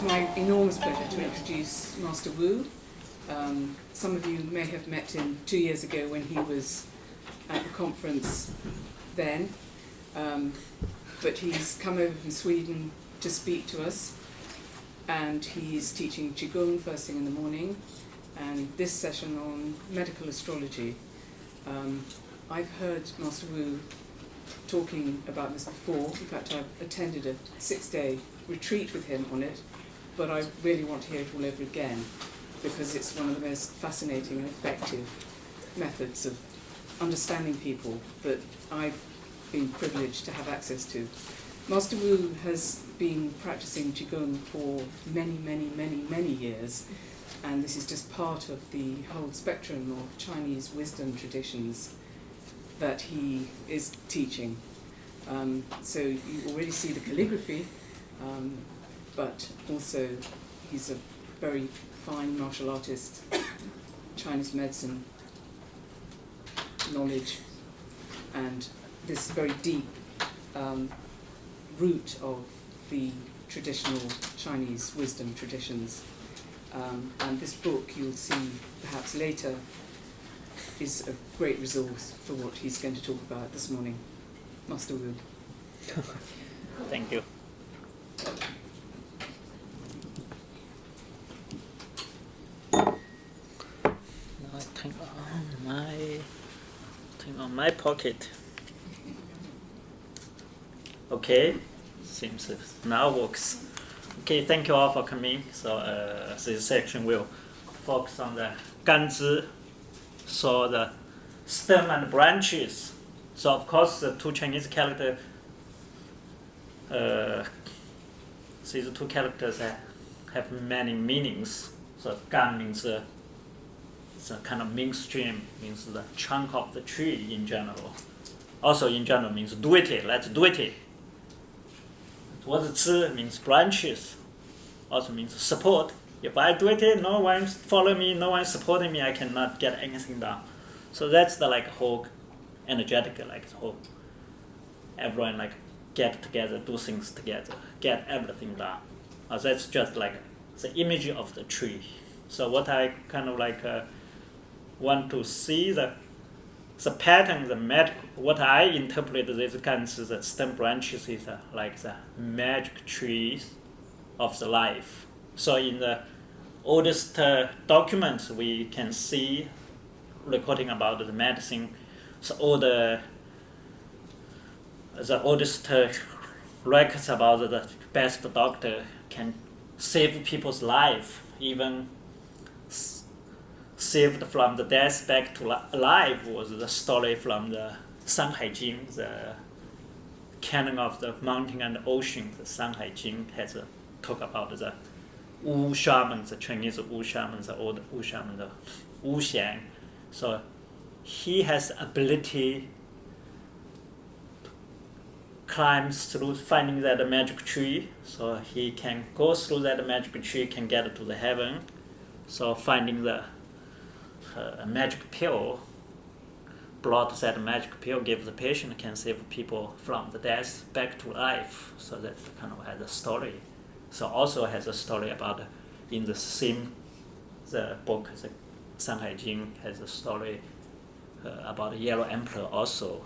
It's my enormous pleasure to introduce Master Wu. Some of you may have met him 2 years ago when he was at the conference then, but he's come over from Sweden to speak to us, and he's teaching Qigong first thing in the morning, and this session on medical astrology. I've heard Master Wu talking about this before. In fact, I've attended a 6-day retreat with him on it, but I really want to hear it all over again because it's one of the most fascinating and effective methods of understanding people that I've been privileged to have access to. Master Wu has been practicing Qigong for many years, and this is just part of the whole spectrum of Chinese wisdom traditions that he is teaching. So you already see the calligraphy, but also he's a very fine martial artist, Chinese medicine knowledge, and this very deep root of the traditional Chinese wisdom traditions. And this book, you'll see perhaps later, is a great resource for what he's going to talk about this morning. Master Wu. Thank you. Now I turn on my pocket. Okay, seems it now works. Okay, thank you all for coming. So this section will focus on the ganzi, so the stem and branches. So of course the two Chinese characters, these two characters have many meanings. So gan means it's a kind of mainstream, means the trunk of the tree in general. Also in general means do it, let's do it. What zi means branches, also means support. If I do it, no one follow me, no one supporting me, I cannot get anything done. So that's the whole energetic, whole everyone get together, do things together, get everything done. That's just the image of the tree. So what I kind of want to see the pattern, what I interpret this ganzi, the stem branches is like the magic trees of the life. So in the oldest documents we can see recording about the medicine. So all the oldest records about the best doctor can save people's life, even saved from the death back to life was the story from the Shanghai Jing, the canon of the mountain and the ocean. The Shanghai Jing has talk about the Wu shaman, the Chinese Wu shaman, the old Wu shaman, the Wu Xian. So he has ability to climb through finding that magic tree. So he can go through that magic tree, can get to the heaven. So finding the magic pill, brought that magic pill, give the patient, can save people from the death back to life. So that kind of has a story. So also has a story about in the same the book, the Shanghai Jing has a story about the Yellow Emperor also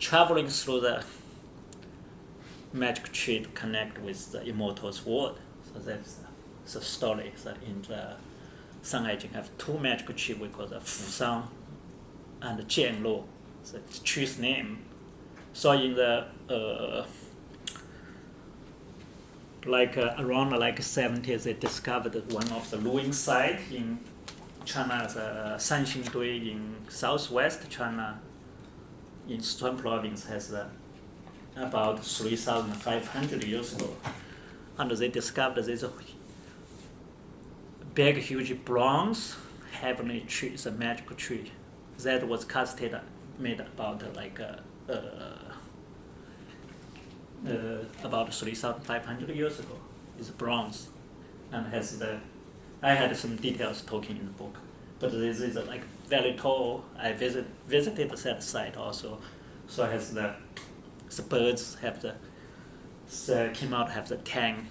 traveling through the magic tree to connect with the immortal's world. So that's the story that in the Shanghai Jing have two magic trees we call the Fusang and Jianlu, the tree's name. So in the around 70s, they discovered one of the ruin site in China, the Sanxingdui in southwest China, in Sichuan province, has about 3,500 years ago. And they discovered this big, huge bronze heavenly tree, it's a magical tree that was casted, made about about 3,500 years ago. It's bronze, and has I had some details talking in the book, but this is very tall. I visited that site also, so it has the birds have the So came out have the 10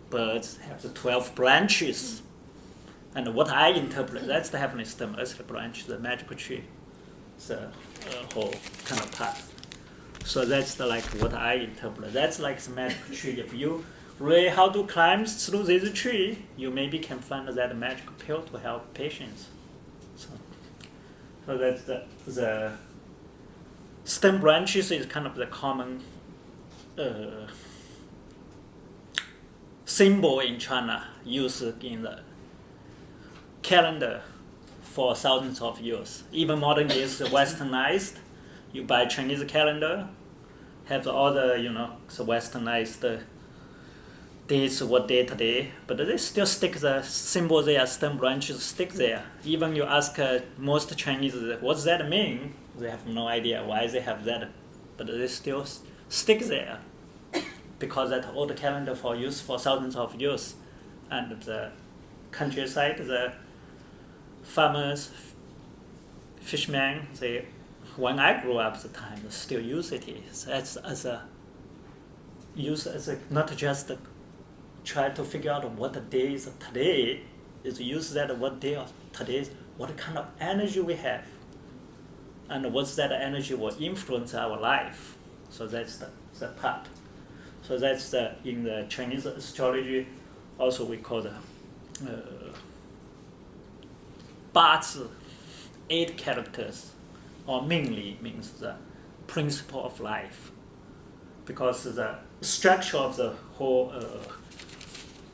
birds, have the 12 branches. And what I interpret, that's the heavenly stem, earthly branch, the magical tree. The whole kind of part. So that's like what I interpret. That's like the magical tree. If you really how to climb through this tree, you maybe can find that magical pill to help patients. So that's the stem branches is kind of the common symbol in China, used in the calendar for thousands of years. Even modern days, westernized. You buy Chinese calendar, have all the the westernized dates, what day today, but they still stick the symbol there, stem branches stick there. Even you ask most Chinese, what's that mean? They have no idea why they have that, but they still stick there because that old calendar for use for thousands of years, and the countryside, the farmers, fishermen, they, when I grew up at the time, they still use it. So that's not just try to figure out what the day is today, is use that what day of today, what kind of energy we have, and what's that energy will influence our life. So that's the part. So that's in the Chinese astrology, also we call the 八字, 8 characters, or mainly means the principle of life, because the structure of the whole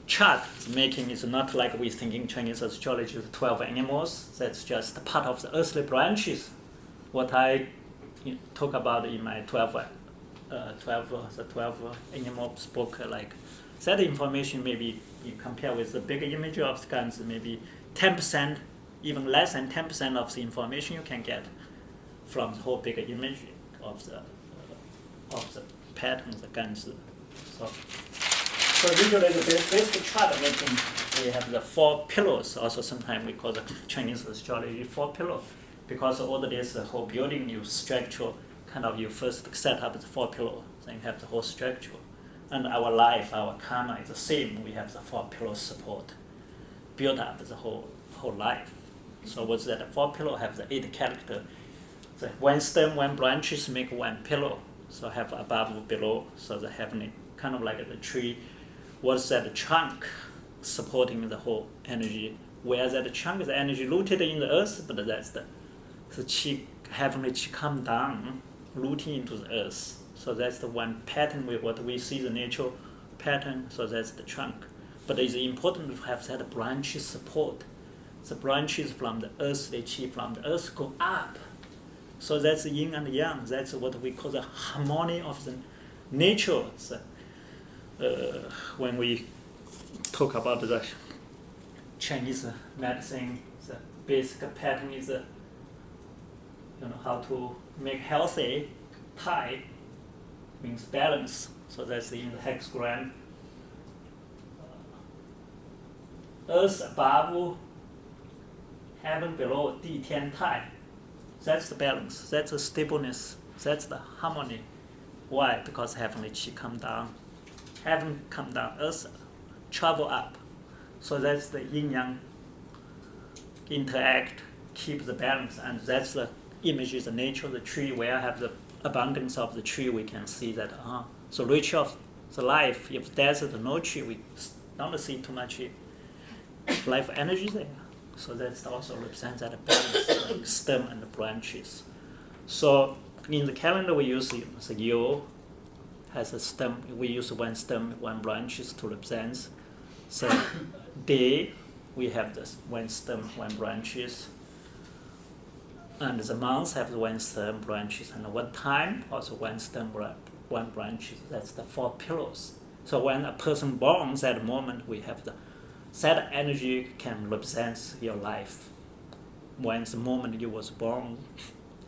chart making is not like we think in Chinese astrology, the 12 animals. That's just part of the earthly branches. What I talk about in my 12 animals book, like that information maybe you compare with the big image of the guns, maybe 10%, even less than 10% of the information you can get from the whole big image of the pattern, the guns. So usually the basic chart making, we have the 4 pillars. Also sometimes we call the Chinese astrology 4 pillars, because all this the whole building you structure, kind of you first set up the 4 pillars, then you have the whole structure. And our life, our karma is the same. We have the 4 pillars support, build up the whole life. So what's that? 4 pillars have the 8 character. The 1 stem, 1 branches make 1 pillar. So have above, below. So the heavenly, kind of like the tree. What's that trunk supporting the whole energy? Where that trunk is the energy rooted in the earth, but that's the qi, heavenly qi come down, rooting into the earth. So that's the one pattern with what we see the natural pattern. So that's the trunk. But it's important to have that branches support. The branches from the earthly qi from the earth go up. So that's the yin and yang. That's what we call the harmony of the nature. So, when we talk about the Chinese medicine, the basic pattern is how to make healthy. Tai means balance. So that's in the hexagram. Earth above, heaven below, 地天台. That's the balance. That's the stableness. That's the harmony. Why? Because heavenly qi come down. Heaven come down, earth travel up. So that's the yin yang interact, keep the balance, and that's the image is the nature of the tree. Where I have the abundance of the tree, we can see that. So rich of the life. If there's no tree, we don't see too much life energy there. So that also represents that balance, like stem and the branches. So in the calendar we use the year has a stem. We use 1 stem, 1 branches to represent. So day we have this 1 stem, 1 branches. And the months have 1 stem, branches, and 1 time also 1 stem, 1 branches. That's the 4 pillars. So when a person born, at that moment we have that energy can represent your life. When the moment you was born,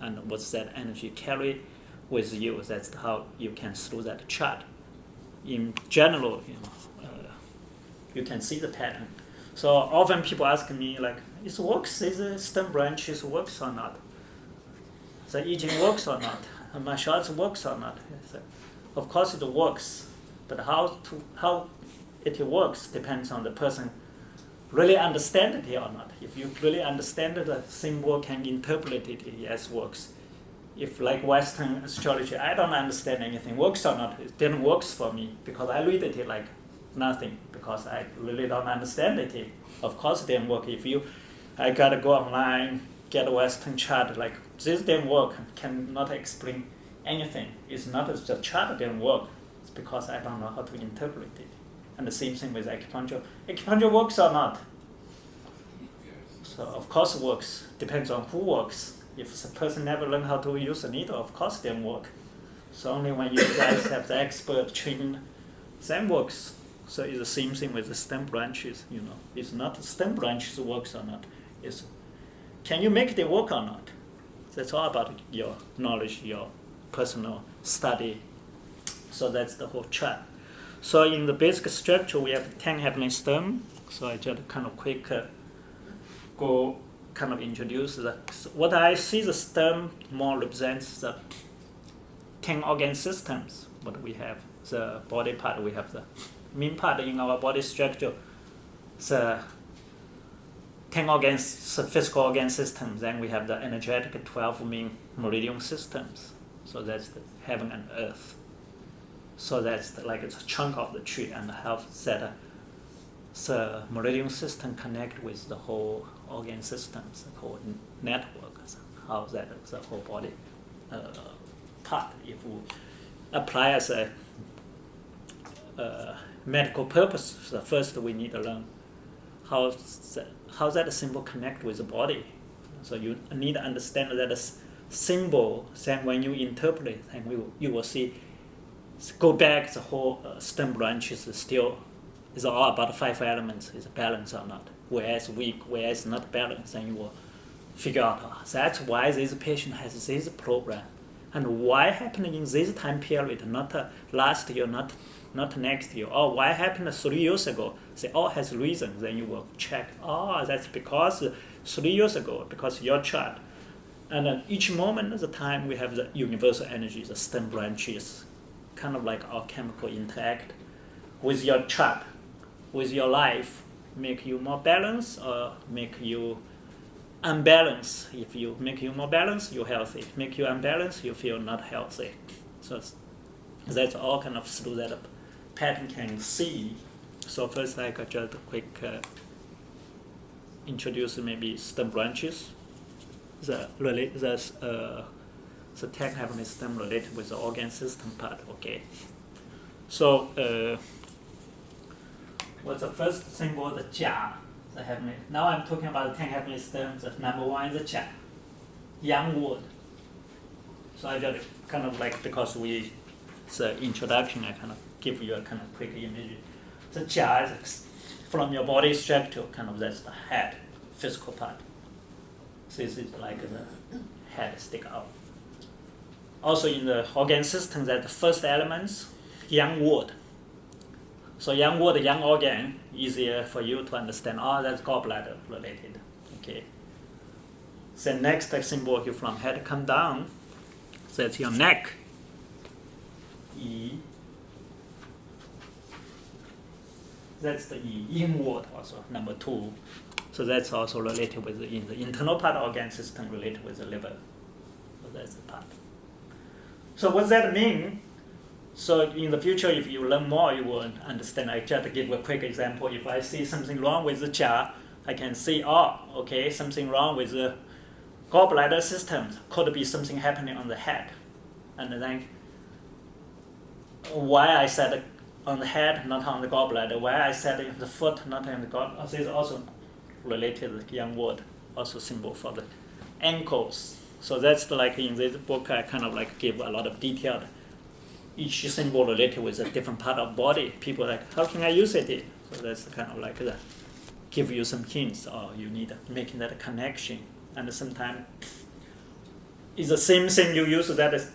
and what's that energy carry with you, that's how you can through that chart. In general, you can see the pattern. So often people ask me like, "Is works? Is the stem branches works or not? The eating works or not? Martial arts works or not?" I say, of course it works, But how it works depends on the person really understand it or not. If you really understand the symbol, can interpret it, yes, works. If like Western astrology, I don't understand anything, works or not, it didn't work for me because I read it like nothing because I really don't understand it. Of course it didn't work. I gotta go online, get a Western chart, like this didn't work, cannot explain anything. It's not the chart didn't work, it's because I don't know how to interpret it. And the same thing with acupuncture. Acupuncture works or not? So of course it works. Depends on who works. If the person never learned how to use a needle, of course it didn't work. So only when you guys have the expert trained, then works. So it's the same thing with the stem branches. It's not the stem branches works or not. It's can you make it work or not? That's all about your knowledge, your personal study. So that's the whole chart. So in the basic structure, we have 10 heavenly stem. So I just kind of quick introduce that. What I see the stem more represents the 10 organ systems. What we have, the body part, we have the main part in our body structure, the 10 organs, the physical organ systems. Then we have the energetic 12 main meridian systems. So that's the heaven and earth. So that's it's a chunk of the tree, and how that the meridian system connect with the whole organ systems, the whole network, how that the whole body part. If we apply as a medical purpose, so first we need to learn how that symbol connect with the body. So you need to understand that symbol. Then when you interpret it, and you will see. Go back, the whole stem branches is all about 5 elements, is balanced or not. Whereas weak, whereas not balanced, then you will figure out that's why this patient has this problem. And why happened in this time period, not last year, not next year, or why happened 3 years ago. They all has reasons. Then you will check, that's because 3 years ago, because your chart. And at each moment of the time, we have the universal energy, the stem branches, kind of like our chemical interact with your chart, with your life, make you more balanced or make you unbalanced. If you make you more balanced, you're healthy. Make you unbalanced, you feel not healthy. So that's all kind of through that pattern can see. So first I got just a quick introduce maybe stem branches. The 10 heavenly stem related with the organ system part. Okay. So what's the first symbol? The Jia, the heavenly. Now I'm talking about the 10 heavenly stems. The number 1 is the Jia, young wood. So I just kind of because the introduction, I kind of give you a kind of quick image. The Jia is from your body structure, kind of that's the head, physical part. So this is like the head stick out. Also in the organ system, that the first elements, young wood. So young wood, young organ, easier for you to understand. That's gallbladder related. Okay. The next symbol here from head come down, that's your neck. Yi. That's the Yi, yin wood also, number 2. So that's also related with in the internal part of organ system related with the liver. So that's the part. So what does that mean? So in the future, if you learn more, you will understand. I just give a quick example. If I see something wrong with the Jia, I can see, okay, something wrong with the gallbladder system. Could be something happening on the head. And then why I said on the head, not on the gallbladder. Why I said the foot, not on the gallbladder. This is also related to the young wood, also symbol for the ankles. So that's in this book, I kind of give a lot of detailed, each symbol related with a different part of body. People how can I use it? So that's kind of give you some hints, or you need making that connection. And sometimes it's the same thing you use that is,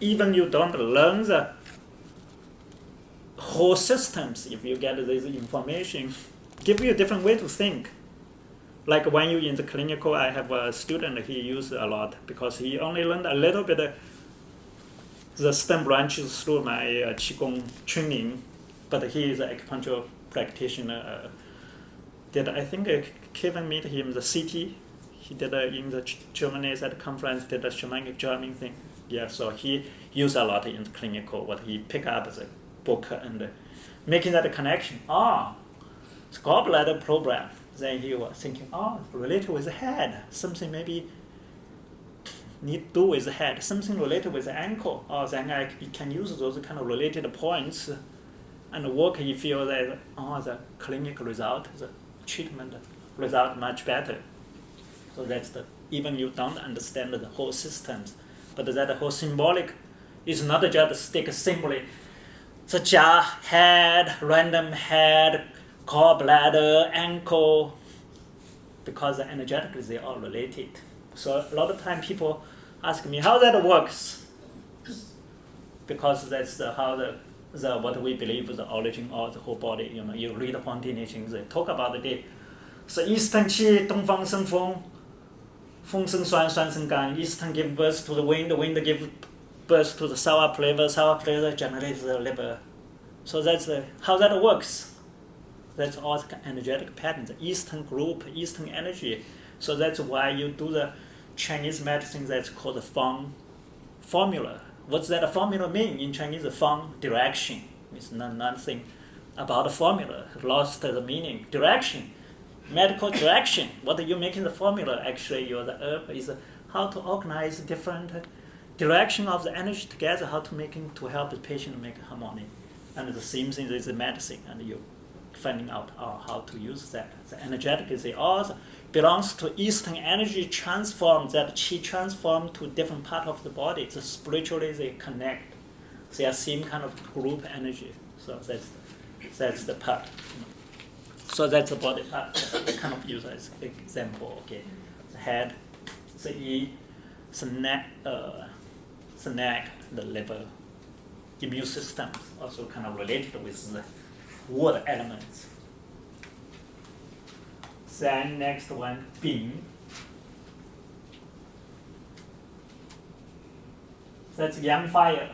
even you don't learn the whole systems, if you get this information, give you a different way to think. Like when you in the clinical, I have a student, he used a lot because he only learned a little bit the stem branches through my Qigong training. but he is an acupuncture practitioner. Did I think Kevin meet him the city? He did in the Germany at the conference, did a shamanic drumming thing. Yeah, so he used a lot in the clinical, what he picked up the book and making that connection. It's gallbladder problem. Then he was thinking, related with the head, something maybe need to do with the head, something related with the ankle. Then I can use those kind of related points and work. He feel that the clinical result, the treatment result much better. So that's even you don't understand the whole systems, but that whole symbolic is not just stick simply the jaw, head, random head, gallbladder, ankle, because energetically they are related. So a lot of time people ask me how that works, because that's how the what we believe is the origin of the whole body. You read Huang Di Neqing, they talk about the 是 Eastern qi, 东方生风, 风生酸, 酸生甘. Eastern give birth to the wind give birth to the sour flavor generates the liver. So that's how that works. That's all the energetic pattern, the Eastern group, Eastern energy. So that's why you do the Chinese medicine that's called the Feng formula. What's that formula mean? In Chinese, the Feng direction. It's nothing about the formula. It lost the meaning. Direction, medical direction. What are you making the formula? Actually, the herb is how to organize different direction of the energy together, how to to help the patient make harmony. And the same thing is the medicine, and you finding out how to use that. The energetic is also belongs to Eastern energy transform, that qi transform to different part of the body. So spiritually they connect. They are same kind of group energy. So that's the part. So that's the body part. I kind of use as an example. Okay, the head, the neck, the liver, immune system also kind of related with the water elements. Then next one, Bing. That's yang fire.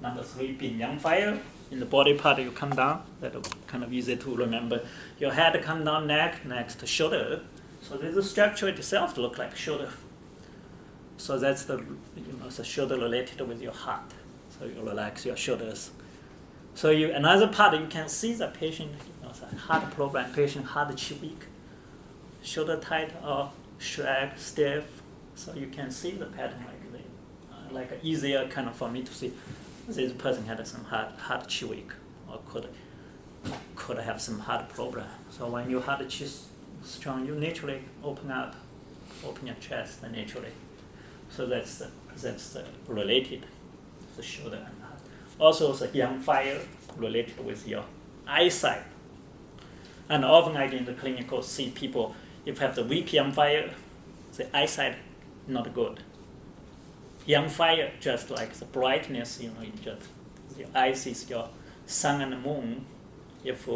Number 3, Bing, yang fire. In the body part, you come down. That's kind of easy to remember. Your head come down, neck, next shoulder. So the structure itself look like shoulder. So that's the shoulder related with your heart. So you relax your shoulders. So another part you can see the patient, heart problem, patient heart qi weak, shoulder tight or shrug, stiff. So you can see the pattern like easier kind of for me to see. This person had some heart qi weak or could have some heart problem. So when your heart qi is strong, you naturally open your chest naturally. So that's related, the shoulder and heart. Also, the yang fire related with your eyesight. And often I in the clinical see people, if have the weak yang fire, the eyesight not good. Yang fire just like the brightness, just your eyes is your sun and the moon. If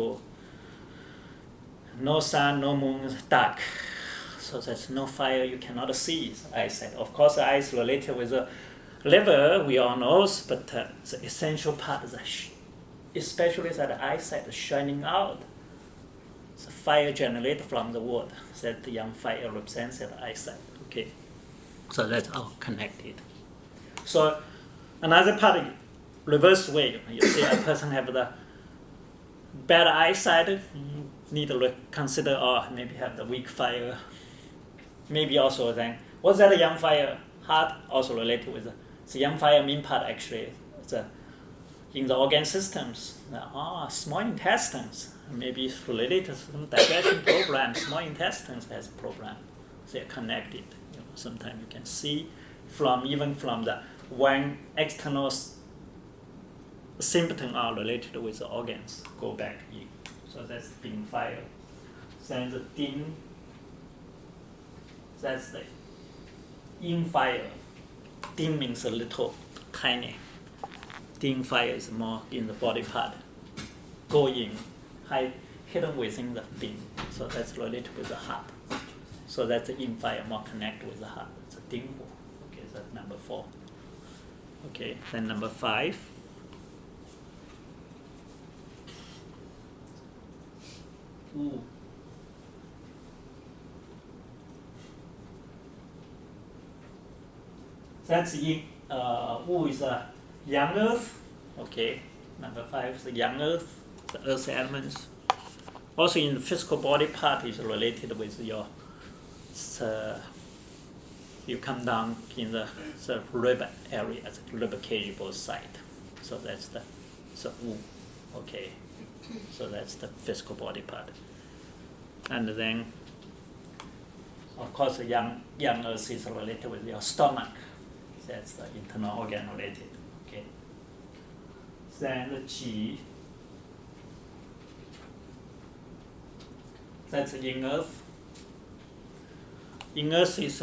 no sun, no moon, is dark. So there's no fire, you cannot see the eyesight. Of course, the eyes related with the liver, we all know, but the essential part is especially that eyesight shining out. The fire generated from the wood, that the yang fire represents the eyesight. Okay, so that's all connected. So another part, reverse way, you see a person have the bad eyesight, need to consider, maybe have the weak fire. Maybe also then, what's that yang fire? Heart also related with the yang fire mean part actually in the organ systems. Small intestines, maybe it's related to some digestion program. Small intestines has a program. They are connected. Sometimes you can see even from the when external symptoms are related with the organs, go back in. So that's Bing fire. Then the Ding, that's the Yin fire. Ding means a little, tiny. Ding fire is more in the body part. Go in, hidden within the Ding. So that's related with the heart. So that's the Yin fire more connected with the heart. It's a Ding. Okay, that's number 4. Okay, then number 5. Wu. That's in Wu is a young earth. Okay, number 5 is the young earth, the earth elements. Also in the physical body part is related with your you come down in the rib area, the rib cage both side. So that's the Wu. Okay, so that's the physical body part. And then, of course, the young earth is related with your stomach. That's the internal organ related. Okay. Then the Qi. That's the yin earth. Yin earth is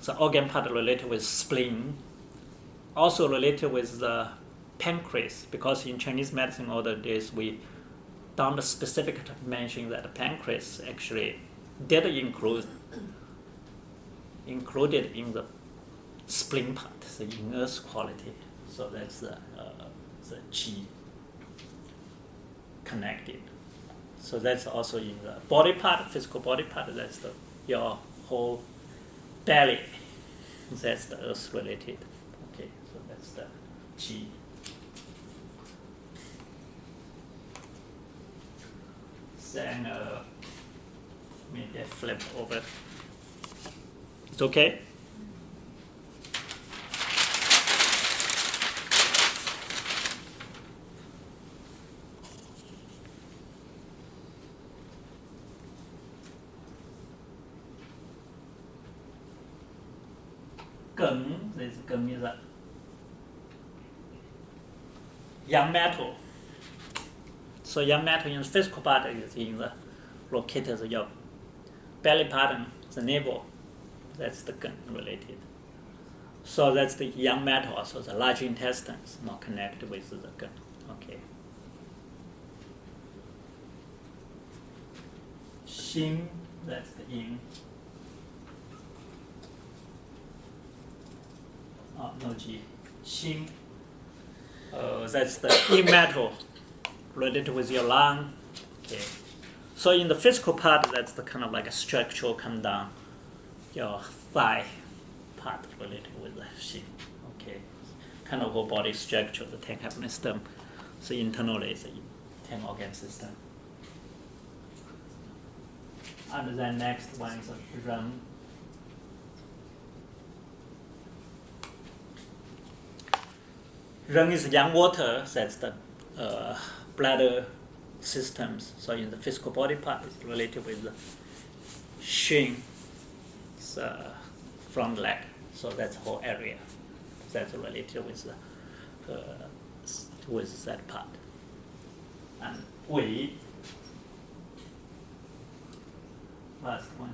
the organ part related with spleen, also related with the pancreas, because in Chinese medicine all the days we don't specifically mention that the pancreas actually did included in the spleen part, the yin earth quality. So that's the qi connected. So that's also in the body part, physical body part. That's your whole belly. That's the earth related. Okay, so that's the qi. Then maybe I flip over. It's okay? This Geng is a young metal. So young metal in the physical part is in the located your belly button, the navel. That's the Geng related. So that's the young metal, also the large intestines not connected with the Geng. Okay. Xin, that's the yin. No G. Xin. That's the yin metal related with your lung. Okay. So in the physical part, that's the kind of like a structural come down your thigh part related with the Xin. Okay. Kind of whole body structure, the 10 happiness system. So internally it's a 10 organ system. And then next one is a Ren. Ren is young water, that's the bladder systems. So in the physical body part, it's related with the Xin, front leg. So that's the whole area. That's related with that part. And Wei, last one.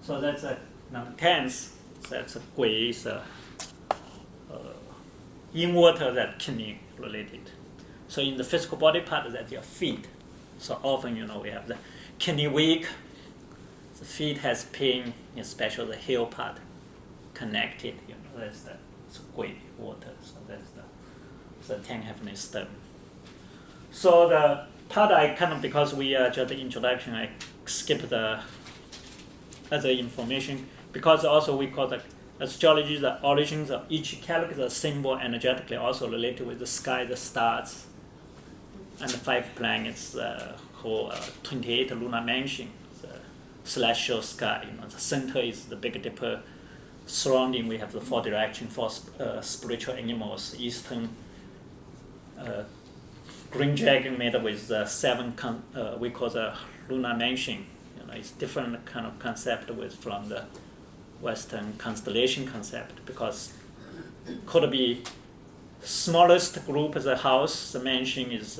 So that's number 10. That's a Gui, is in water that kidney related. So in the physical body part, that's your feet. So often, we have the kidney weak. The feet has pain, especially the heel part connected. That's the Gui water. So that's the 10 happiness stone. So the part I because we just the introduction, I skipped the other information because also we call the astrology, the origins of each character, the symbol energetically also related with the sky, the stars, and the 5 planets, the whole 28 lunar mansion, the celestial sky. The center is the Big Dipper. Surrounding, we have the 4 directions for spiritual animals. Eastern green dragon made with the 7 we call the lunar mansion. It's different kind of concept from the Western constellation concept because could be smallest group as a house. The mansion is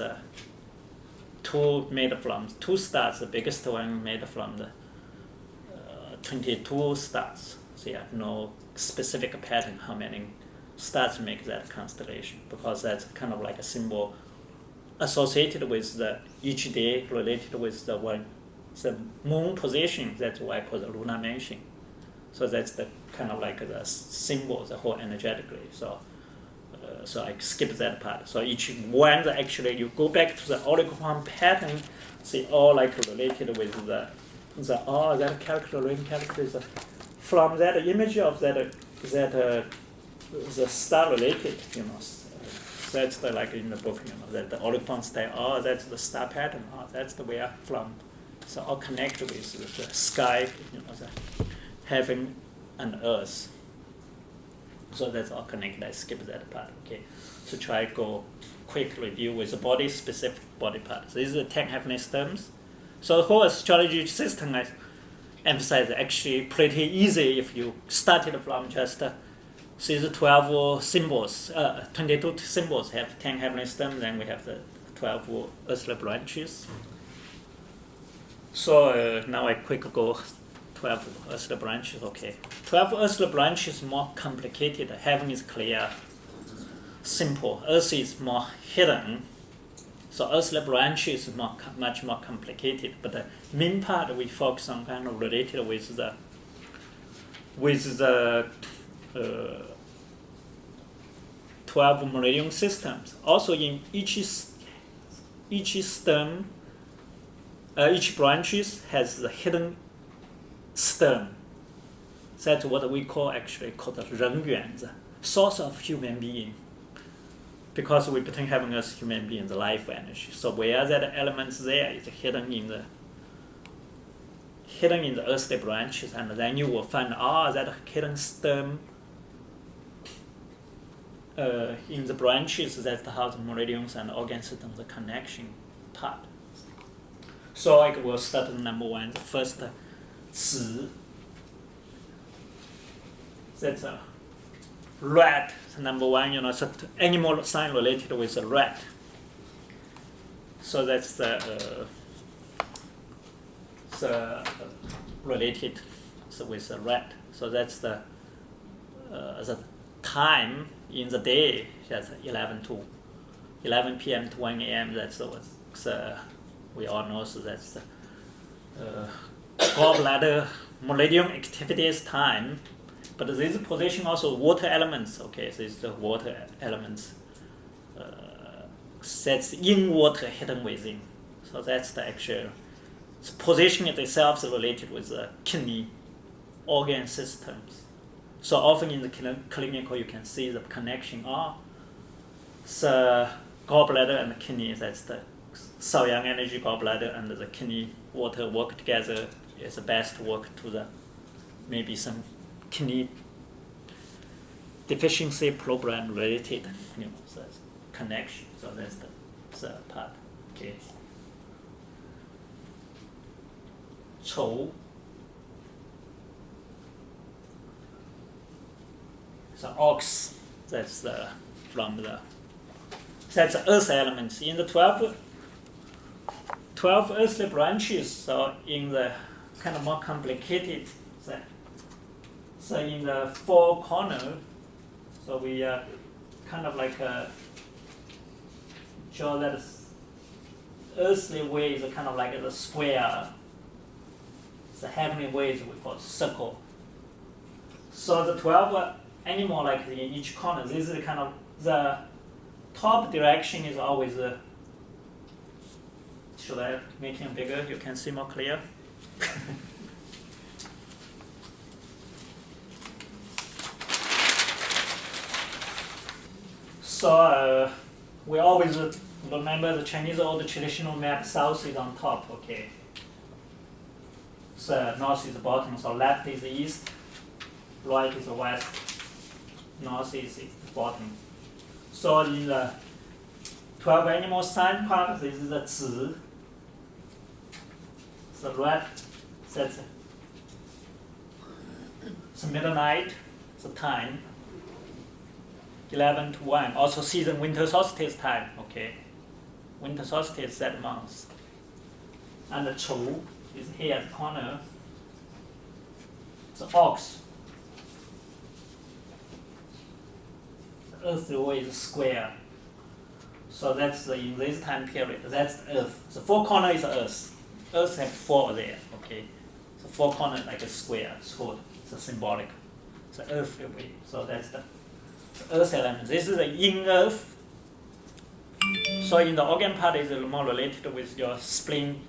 made from 2 stars. The biggest one made from the 22 stars. So you have no specific pattern how many stars make that constellation because that's kind of like a symbol associated with each day related with the moon position. That's why I call the lunar mansion. So that's the kind of like the symbol, the whole energetically. So so I skip that part. So each one, actually, you go back to the oligoquant pattern, see all like related with that character, ring character is from that image of the star related, that's the, like in the book, that the oligoquant style, that's the star pattern, that's the way from. So all connected with the sky, the heaven and earth. So that's all connected. I skip that part. Okay. So try to go quick review with the body specific body parts. These are the 10 happiness terms. So the whole astrology system, I emphasize, actually pretty easy if you started from just see the 12 symbols, 22 symbols have 10 happiness terms, then we have the 12 earthly branches. So now I quick go 12 earthly branches, okay. 12 earthly branches more complicated. Heaven is clear, simple. Earth is more hidden. So earthly branches is much more complicated. But the main part we focus on kind of related with the 12 meridian systems. Also in each stem, each branches has the hidden stem. That's what we call the 人缘, the source of human being. Because we between having as human beings, the life energy. So where that elements there is hidden in the earthly branches, and then you will find that hidden stem in the branches. That's how the meridians and organ systems, the connection part. So I will start with number 1. The first, 子. That's a rat. Number 1, so animal sign related with a rat. So that's the related with a rat. So that's the time in the day. That's 11 p.m. to 1 a.m. That's we all know. So that's the gallbladder meridian activities time. But this position also water elements. Okay, so it's the water elements. That's in water hidden within. So that's the actual position itself is related with the kidney organ systems. So often in the clinical you can see the connection. The gallbladder and the kidney. That's the Saoyang energy gallbladder and the kidney water work together is the best work to the maybe some kidney deficiency problem related, so that's connection. So that's the part. Okay. 丑. So ox. That's that's the earth elements in the 12 earthly branches. So in the kind of more complicated. So in the 4 corners, so we kind of like draw that earthly ways, kind of like the square. The heavenly ways we call circle. So the 12 animal like in each corner, this is kind of the top direction is always. Should I make it bigger? You can see more clear. So we always remember the Chinese old traditional map. South is on top, okay. So north is the bottom. So left is the east, right is the west, north is the bottom. So in the 12 animal sign part, this is the 子. The red, that's the midnight, the time. 11 to 1. Also season winter solstice time, okay. Winter solstice that month. And the 丑 is here at the corner. The ox. The earth way is square. So that's in this time period. That's the earth. The 4 corner is the earth. Earth has 4 there, okay. So 4 corner like a square, it's called, it's a symbolic. It's the earthly way. So that's the earth element. This is the yin earth. So in the organ part is more related with your spring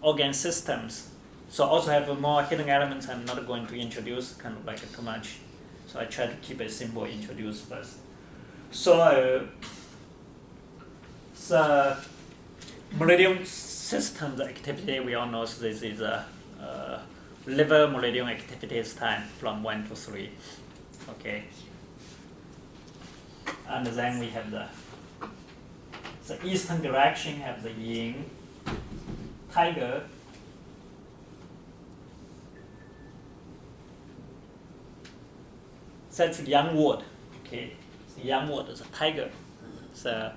organ systems. So also have more hidden elements I'm not going to introduce kind of like too much. So I try to keep it simple, introduce first. So the meridian system, the activity we all know, so this is a liver meridian activities time from 1 to 3. Okay. And then we have the eastern direction have the yin, tiger. That's yang word. Okay. So yang word is a tiger. So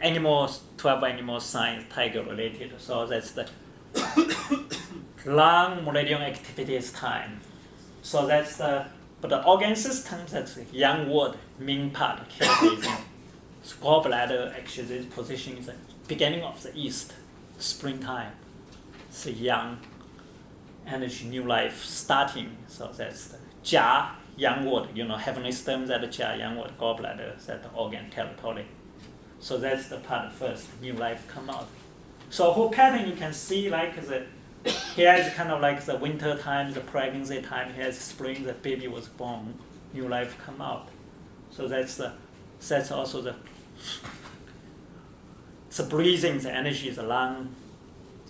animals, 12 animal signs, tiger related. So that's the long meridian activities time. So that's but the organ system, that's the yang word, main part, carries gallbladder. Actually, this position is the beginning of the east, springtime. It's yang energy, new life starting. So that's the jia, yang word, heavenly stem, that jia, yang word, gallbladder, that the organ territory. So that's the part first, new life come out. So whole pattern you can see like here is kind of like the winter time, the pregnancy time, here is spring, the baby was born, new life come out. So that's also the breathing, the energy, the lung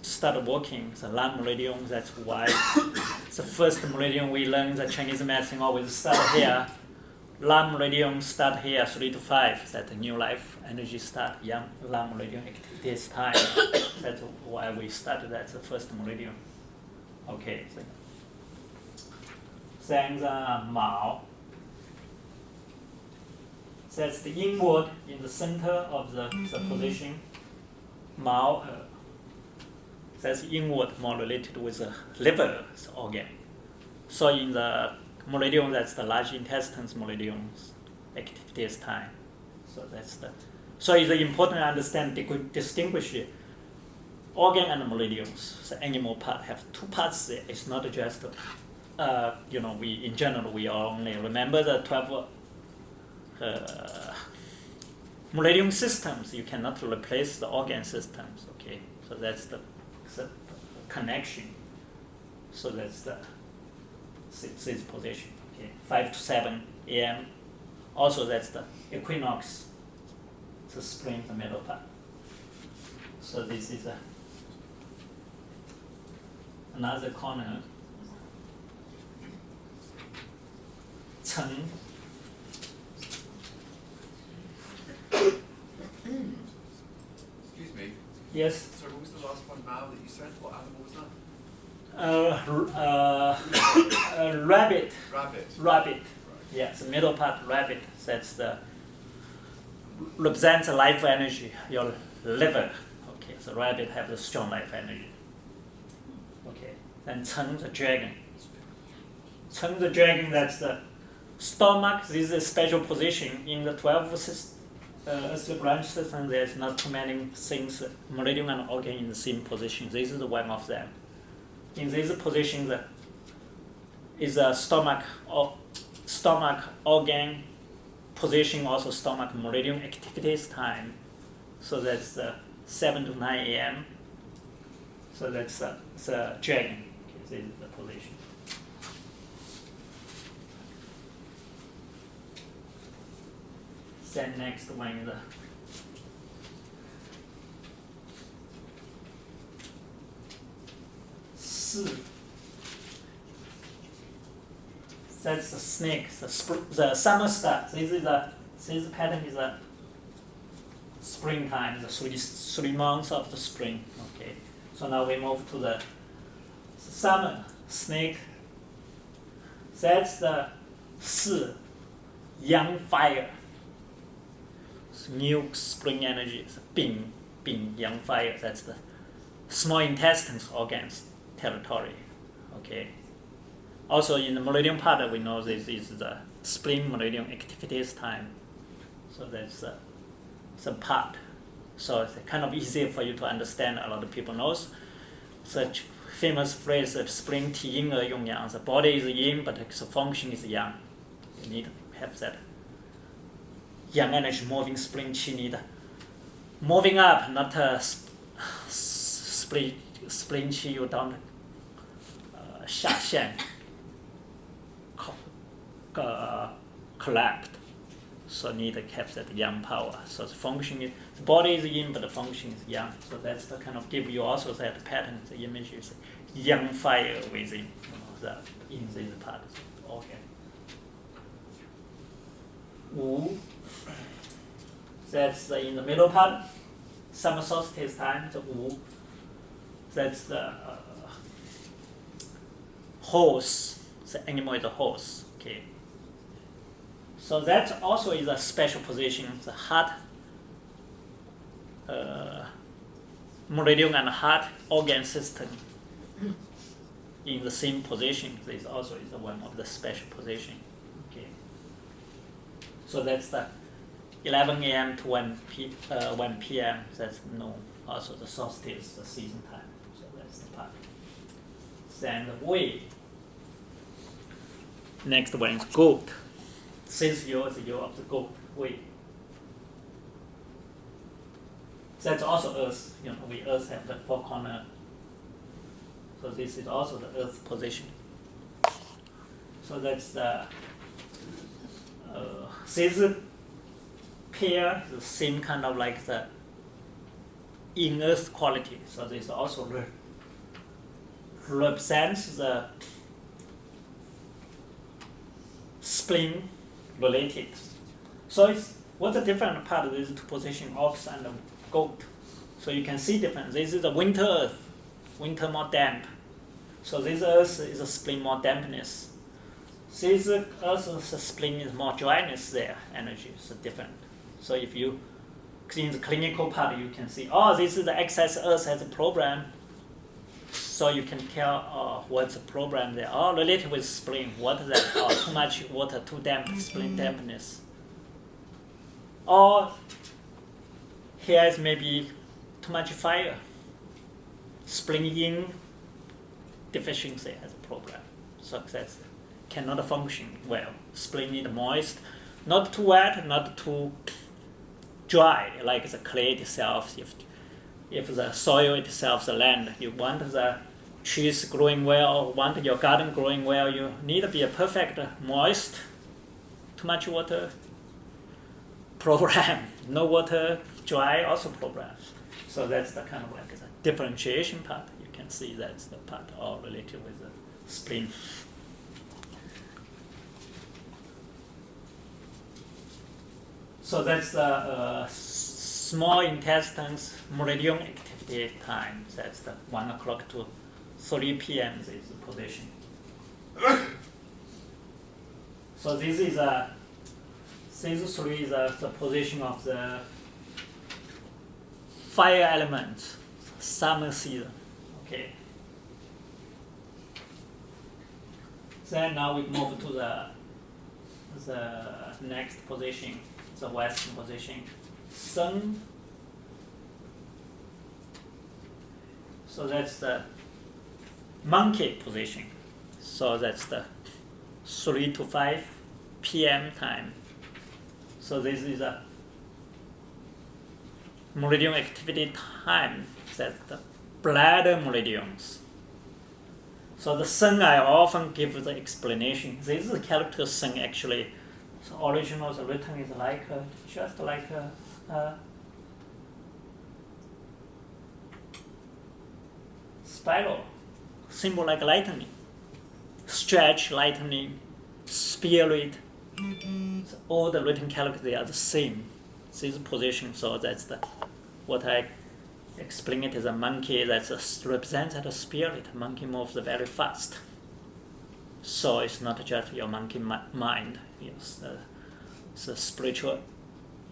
start working, the lung meridian, that's why the first meridian we learn the Chinese medicine always start here. Lung meridian start here 3 to 5. That the new life energy start young lung meridian activities time. That's why we started that the first meridian. Okay. Then the Mao. That's the inward in the center of the position. Mao. That's inward, more related with the liver organ. So in the meridian, that's the large intestines meridians activities time. So so it's important to understand, distinguish organ and meridians. The animal part have two parts there. It's not just, we in general we only remember the 12 meridian systems. You cannot replace the organ systems. Okay, so that's the connection. So that's the this position. Okay, 5 to 7 a.m. Also, that's the equinox, the spring, the middle part. So this is another corner. Cheng. Excuse me. Yes. Sorry, what was the last one, Mao, that you said? What animal was that? Rabbit. Rabbit. Rabbit. Right. Yes, the middle part, rabbit. That's represents life energy, your liver. Okay, so rabbit have the strong life energy. Okay, then Cheng the dragon. Cheng the dragon, that's the stomach. This is a special position in the 12 earthly branch system. There's not too many things, meridian and organ in the same position. This is one of them. In this position, is a stomach organ position, also stomach meridian activities time. So that's 7 to 9 a.m. So that's the dragon. Okay, this is the position. Then next one is that's the snake, the summer start. This pattern is a springtime, the 3 months of the spring. Okay, so now we move to the summer snake. That's the young fire. New spring energy, Bing, young fire. That's the small intestines organs territory. Okay. Also in the meridian part, we know this is the spring meridian activities time. So that's the part. So it's kind of easy for you to understand. A lot of people knows such famous phrase of spring 体阴而用阳. The body is yin, but the function is yang. You need to have that yang energy moving spring qi need moving up, not spring qi you don't 下线 collapse. So need to keep that yang power. So the function is, the body is yin, but the function is yang. So that's the kind of give you also that pattern, the image is yang fire within, in this part. Okay. Wu, that's in the middle part. Summer solstice time, the Wu. That's the horse. The animal is a horse. Okay. So that also is a special position. The heart, meridian and heart organ system in the same position. This also is one of the special position. Okay. So that's the 11 a.m. to 1 p.m. That's known also the solstice, the season time. So that's the part. Then the Wei. Next one is goat. Since you is the year of the goat, Wei. That's also Earth. We Earth have the four corner. So this is also the Earth position. So that's the this pair, the same kind of like the in Earth quality. So this also represents the spleen related. So it's what's the different part of these two positions, ox and goat. So you can see different. This is the winter Earth, winter more damp. So this Earth is a spleen more dampness. This Earth's spleen is more dryness there, energy is different. So if you in the clinical part, you can see, this is the excess Earth has a problem. So you can tell what's the problem there. Related with spleen, what is that? Too much water, too damp, spleen dampness. Or here is maybe too much fire. Spleen yin deficiency has a problem. So that cannot function well. Spleen need moist, not too wet, not too dry, like the clay itself. If the soil itself, the land, you want the trees growing well, want your garden growing well, you need to be a perfect moist, too much water program, no water, dry also program. So that's the kind of like the differentiation part. You can see that's the part all related with the spleen. So that's the small intestines meridian activity time. That's the 1 o'clock to 3 p.m. is the position. So this is these three is the position of the fire element, summer season. Okay. Then now we move to the next position, the western position. Sun. So that's the monkey position. So that's the 3 to 5 p.m. time. So this is a meridian activity time. That's the bladder meridians. So the sun, I often give the explanation. This is the character sun actually. So original, the written is like just like spiral, symbol like lightning, stretch, lightning, spirit. So all the written characters, they are the same. This position, so that's the what I explain it as a monkey that represents a spirit. Monkey moves very fast. So it's not just your monkey mind. Yes, the spiritual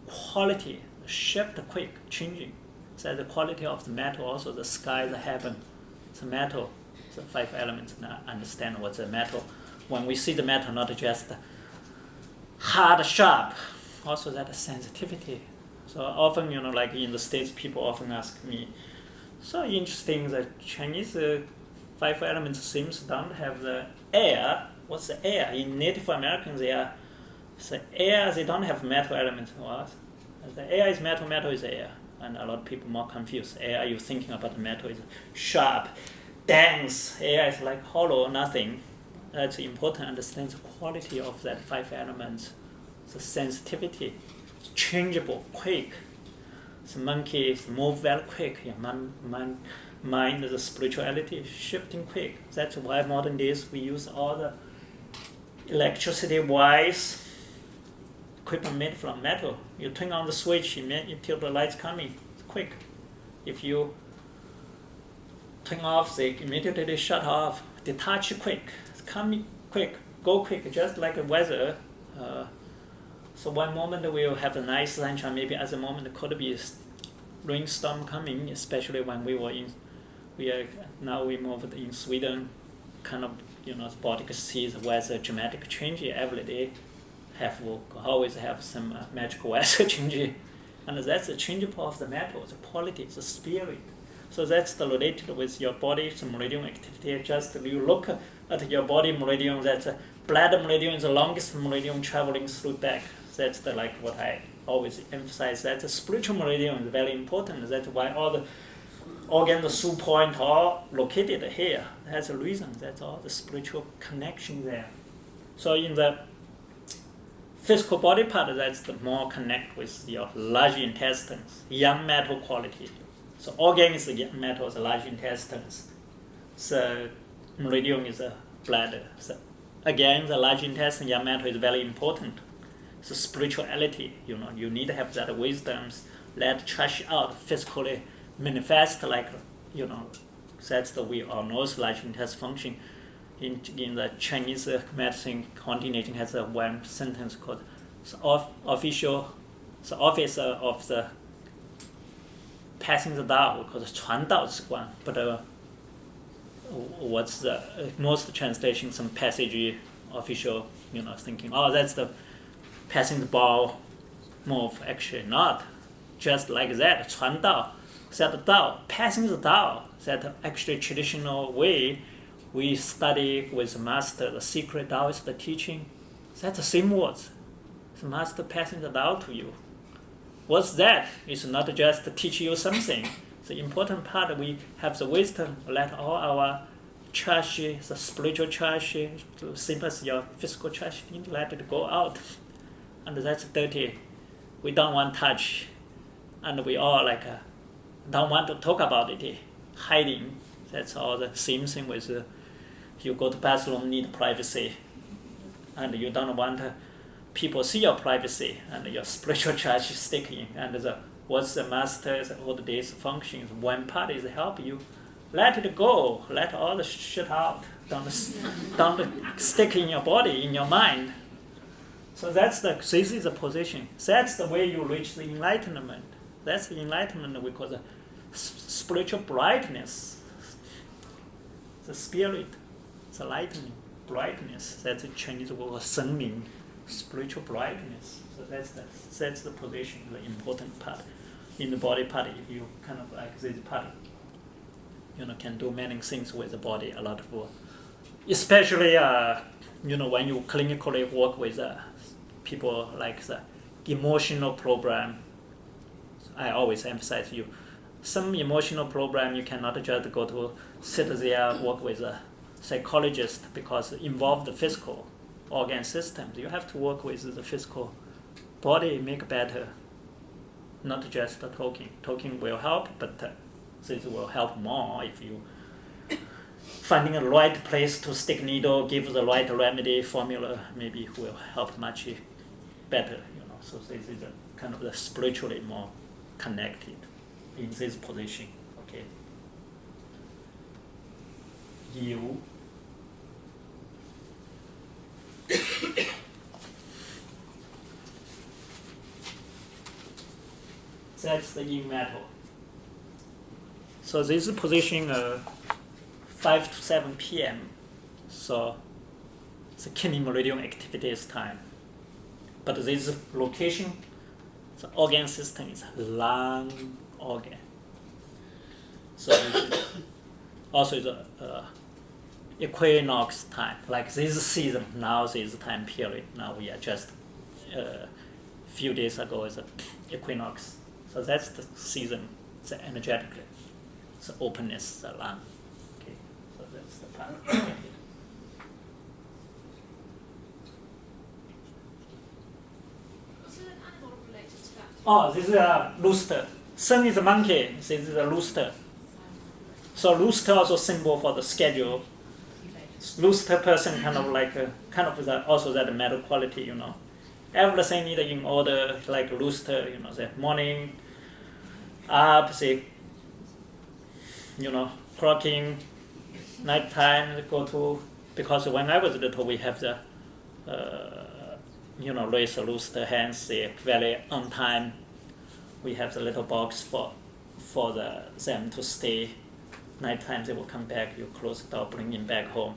quality, shift quick, changing. So the quality of the metal, also the sky, the heaven, the metal, the 5 elements. Now understand what's the metal. When we see the metal, not just hard, sharp, also that sensitivity. So often, like in the States, people often ask me, so interesting that Chinese 5 elements seems don't have the air. What's the air? In Native Americans, they are So air, they don't have metal elements. What? The air is metal, metal is air. And a lot of people more confused. Air, you're thinking about metal is sharp, dense. Air is like hollow, nothing. That's important to understand the quality of that 5 elements. The sensitivity, changeable, quick. The monkeys move very quick. Yeah, mind, the spirituality is shifting quick. That's why modern days we use all the electricity-wise equipment made from metal. You turn on the switch until the light's coming. It's quick. If you turn off, they immediately shut off. Detach quick. It's coming quick. Go quick, just like the weather. So one moment we'll have a nice sunshine. Maybe at the moment it could be a rainstorm coming, especially when we moved in Sweden. Kind of, the Baltic Sea, the weather dramatic change every day. Always have some magical weather change, and that's the changeable of the metal, the quality, the spirit. So that's the related with your body, the meridian activity. Just you look at your body meridian. That's a blood meridian is the longest meridian traveling through back. That's like what I always emphasize. That the spiritual meridian is very important. That's why all the organs through point are located here. That's the reason. That's all the spiritual connection there. So in the physical body part, that's the more connect with your large intestines, young metal quality. So organ is the young metal, the large intestines. So meridian is the bladder. So again, the large intestine, young metal is very important. So spirituality, you need to have that wisdoms, let trash out physically manifest like, that's the way our nose large intestine function. In the Chinese medicine continuation has one sentence called the office of the passing the Tao, called 传道之官. But what's the most translation? Some passage official, thinking, that's the passing the ball move. Actually, not just like that. 传道, that Tao, passing the Tao, that actually traditional way. We study with the master, the secret Taoist teaching. That's the same words. The master passing the Tao to you. What's that? It's not just to teach you something. The important part, we have the wisdom, let all our trash, the spiritual trash, same as your physical trash, let it go out. And that's dirty. We don't want touch. And we all don't want to talk about it, hiding. That's all the same thing with you go to bathroom, need privacy, and you don't want people see your privacy, and your spiritual charge is sticking. And what's the master's all the days functions? One part is help you, let it go, let all the shit out. Don't stick in your body, in your mind. So this is the position. That's the way you reach the enlightenment. That's the enlightenment we call the spiritual brightness, the spirit. The lightning, brightness. That's the Chinese word 生命, spiritual brightness. So that's the position, the important part. In the body part, if you kind of like this part, can do many things with the body. A lot of work, especially when you clinically work with people like the emotional program. I always emphasize some emotional program you cannot just go to sit there work with a psychologist because it involves the physical organ systems. You have to work with the physical body, make better, not just the talking. Talking will help, but this will help more if you finding the right place to stick needle, give the right remedy formula, maybe will help much better. So this is kind of the spiritually more connected in this position. Okay. You. That's the yin metal. So this is position 5 to 7 p.m. So the kidney meridian activity is time. But this location, the organ system is lung organ. So this also is a equinox time, like this season, now this time period. Now we are just few days ago is the equinox. So that's the season, the energetically, the openness, the lung. Okay, so that's the part. Is there an animal related to that? Oh, this is a rooster. Sun is a monkey. This is a rooster. So rooster also symbol for the schedule. Rooster person kind of like also that metal quality, you know. Everything need in order, like rooster, you know, the morning up, say, you know, clocking, nighttime go to, because when I was little we have the raise a rooster hens, they very on time. We have the little box for them to stay. Nighttime they will come back, you close the door, bring him back home.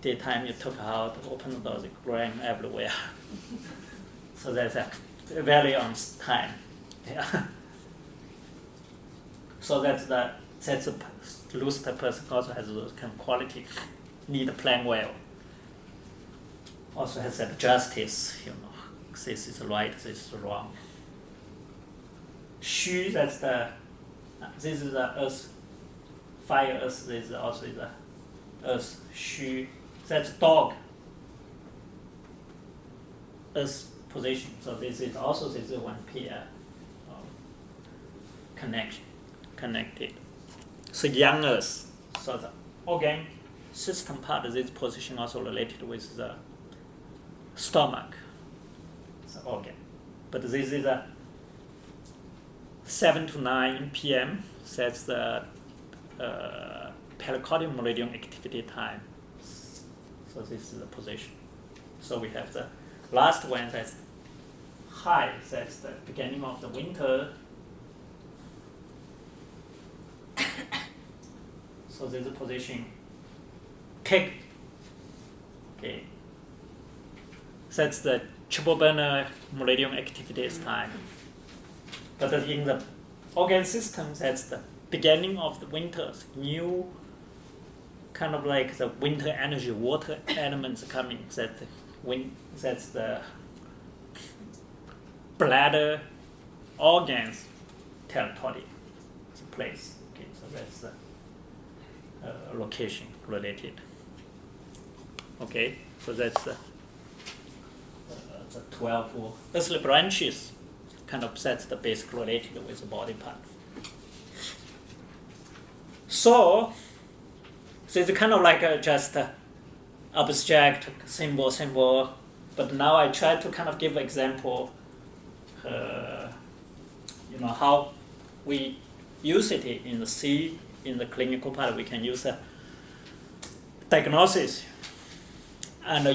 Daytime you took out, open the door, they ran everywhere. So that's a very on time. Yeah. So that's a rooster person also has those kind of quality. Need to plan well. Also has that justice, you know. This is right, this is wrong. Xu, that's this is the earth, fire earth, this is also the earth. Xu, that's dog. Earth position. So this is also one pair connected. So young earth. So the organ system part of this position also related with the stomach, the organ. But this is 7 to 9 p.m. That's the pericardium meridian activity time. So this is the position. So we have the last one, that's high, that's the beginning of the winter. So there's a position kick. Okay. That's the triple burner meridian activities time. But in the organ system, that's the beginning of the winter, new kind of like the winter energy, water elements coming. That's the bladder organs territory, the place. Okay, so that's the location related. Okay, so that's the 12 earthly branches. Kind of sets the basic related with the body part. So it's kind of like just abstract symbol, but now I try to kind of give example, how we use it in the clinical part. We can use a diagnosis, and the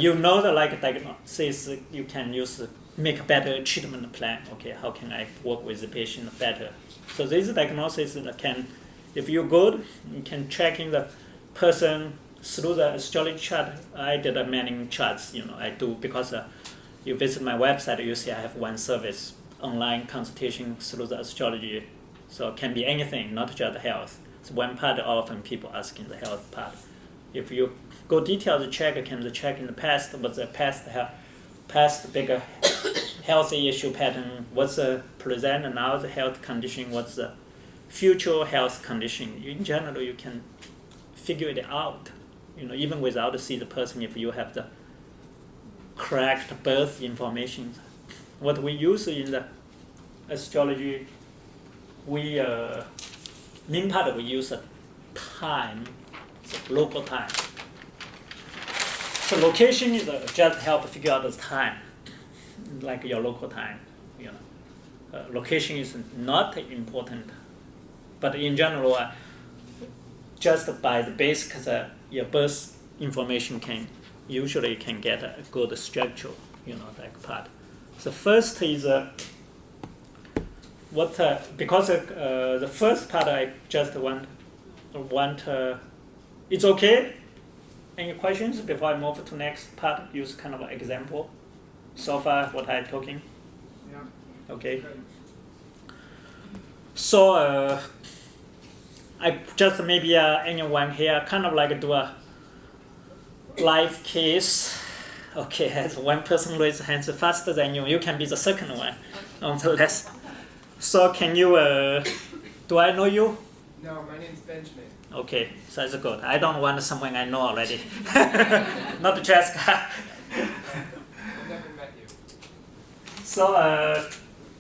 diagnosis you can use. Make a better treatment plan. Okay, how can I work with the patient better? So this diagnosis can, if you're good, you can check in the person through the astrology chart. I did many charts. I do because you visit my website, you see I have one service, online consultation through the astrology. So it can be anything, not just health. It's one part. Often people asking the health part. If you go detailed check, can the check in the past, what's the past bigger healthy issue pattern, what's the present and now the health condition, what's the future health condition. In general, you can figure it out, even without see the person, if you have the correct birth information. What we use in the astrology, we main part we use time, local time. So location is just help figure out the time, like your local time. Location is not important, but in general, just by the basic, your birth information can usually get a good structure. That part. The first is because the first part I just want it's okay. Any questions before I move to next part? Use kind of an example. So far, what I'm talking. Yeah. Okay. So I just maybe anyone here kind of like do a live case Okay, as one person raises hands faster than you, you can be the second one on the list. So can you, do I know you? No, my name's Benjamin. Okay, so that's good. I don't want someone I know already. Not Jessica. I've never met you. So,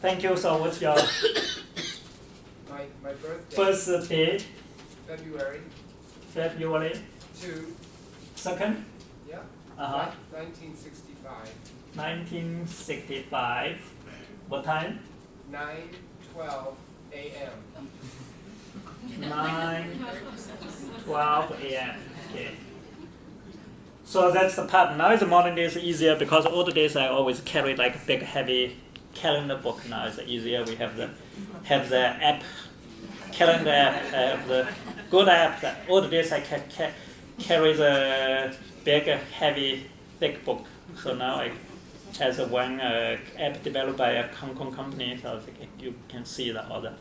thank you. So what's your My birthday, birthday? February February 2, 2nd? yeah, 1965. 1965, What time? 9:12 a.m. 9:12 a.m. Okay. So that's the part. Now the modern days easier because all the days I always carry like a big heavy calendar book. Now it's easier. We have the app, calendar app, have the good app. All the days I carry the big heavy thick book. So now I has one app developed by a Hong Kong company. So you can see that all the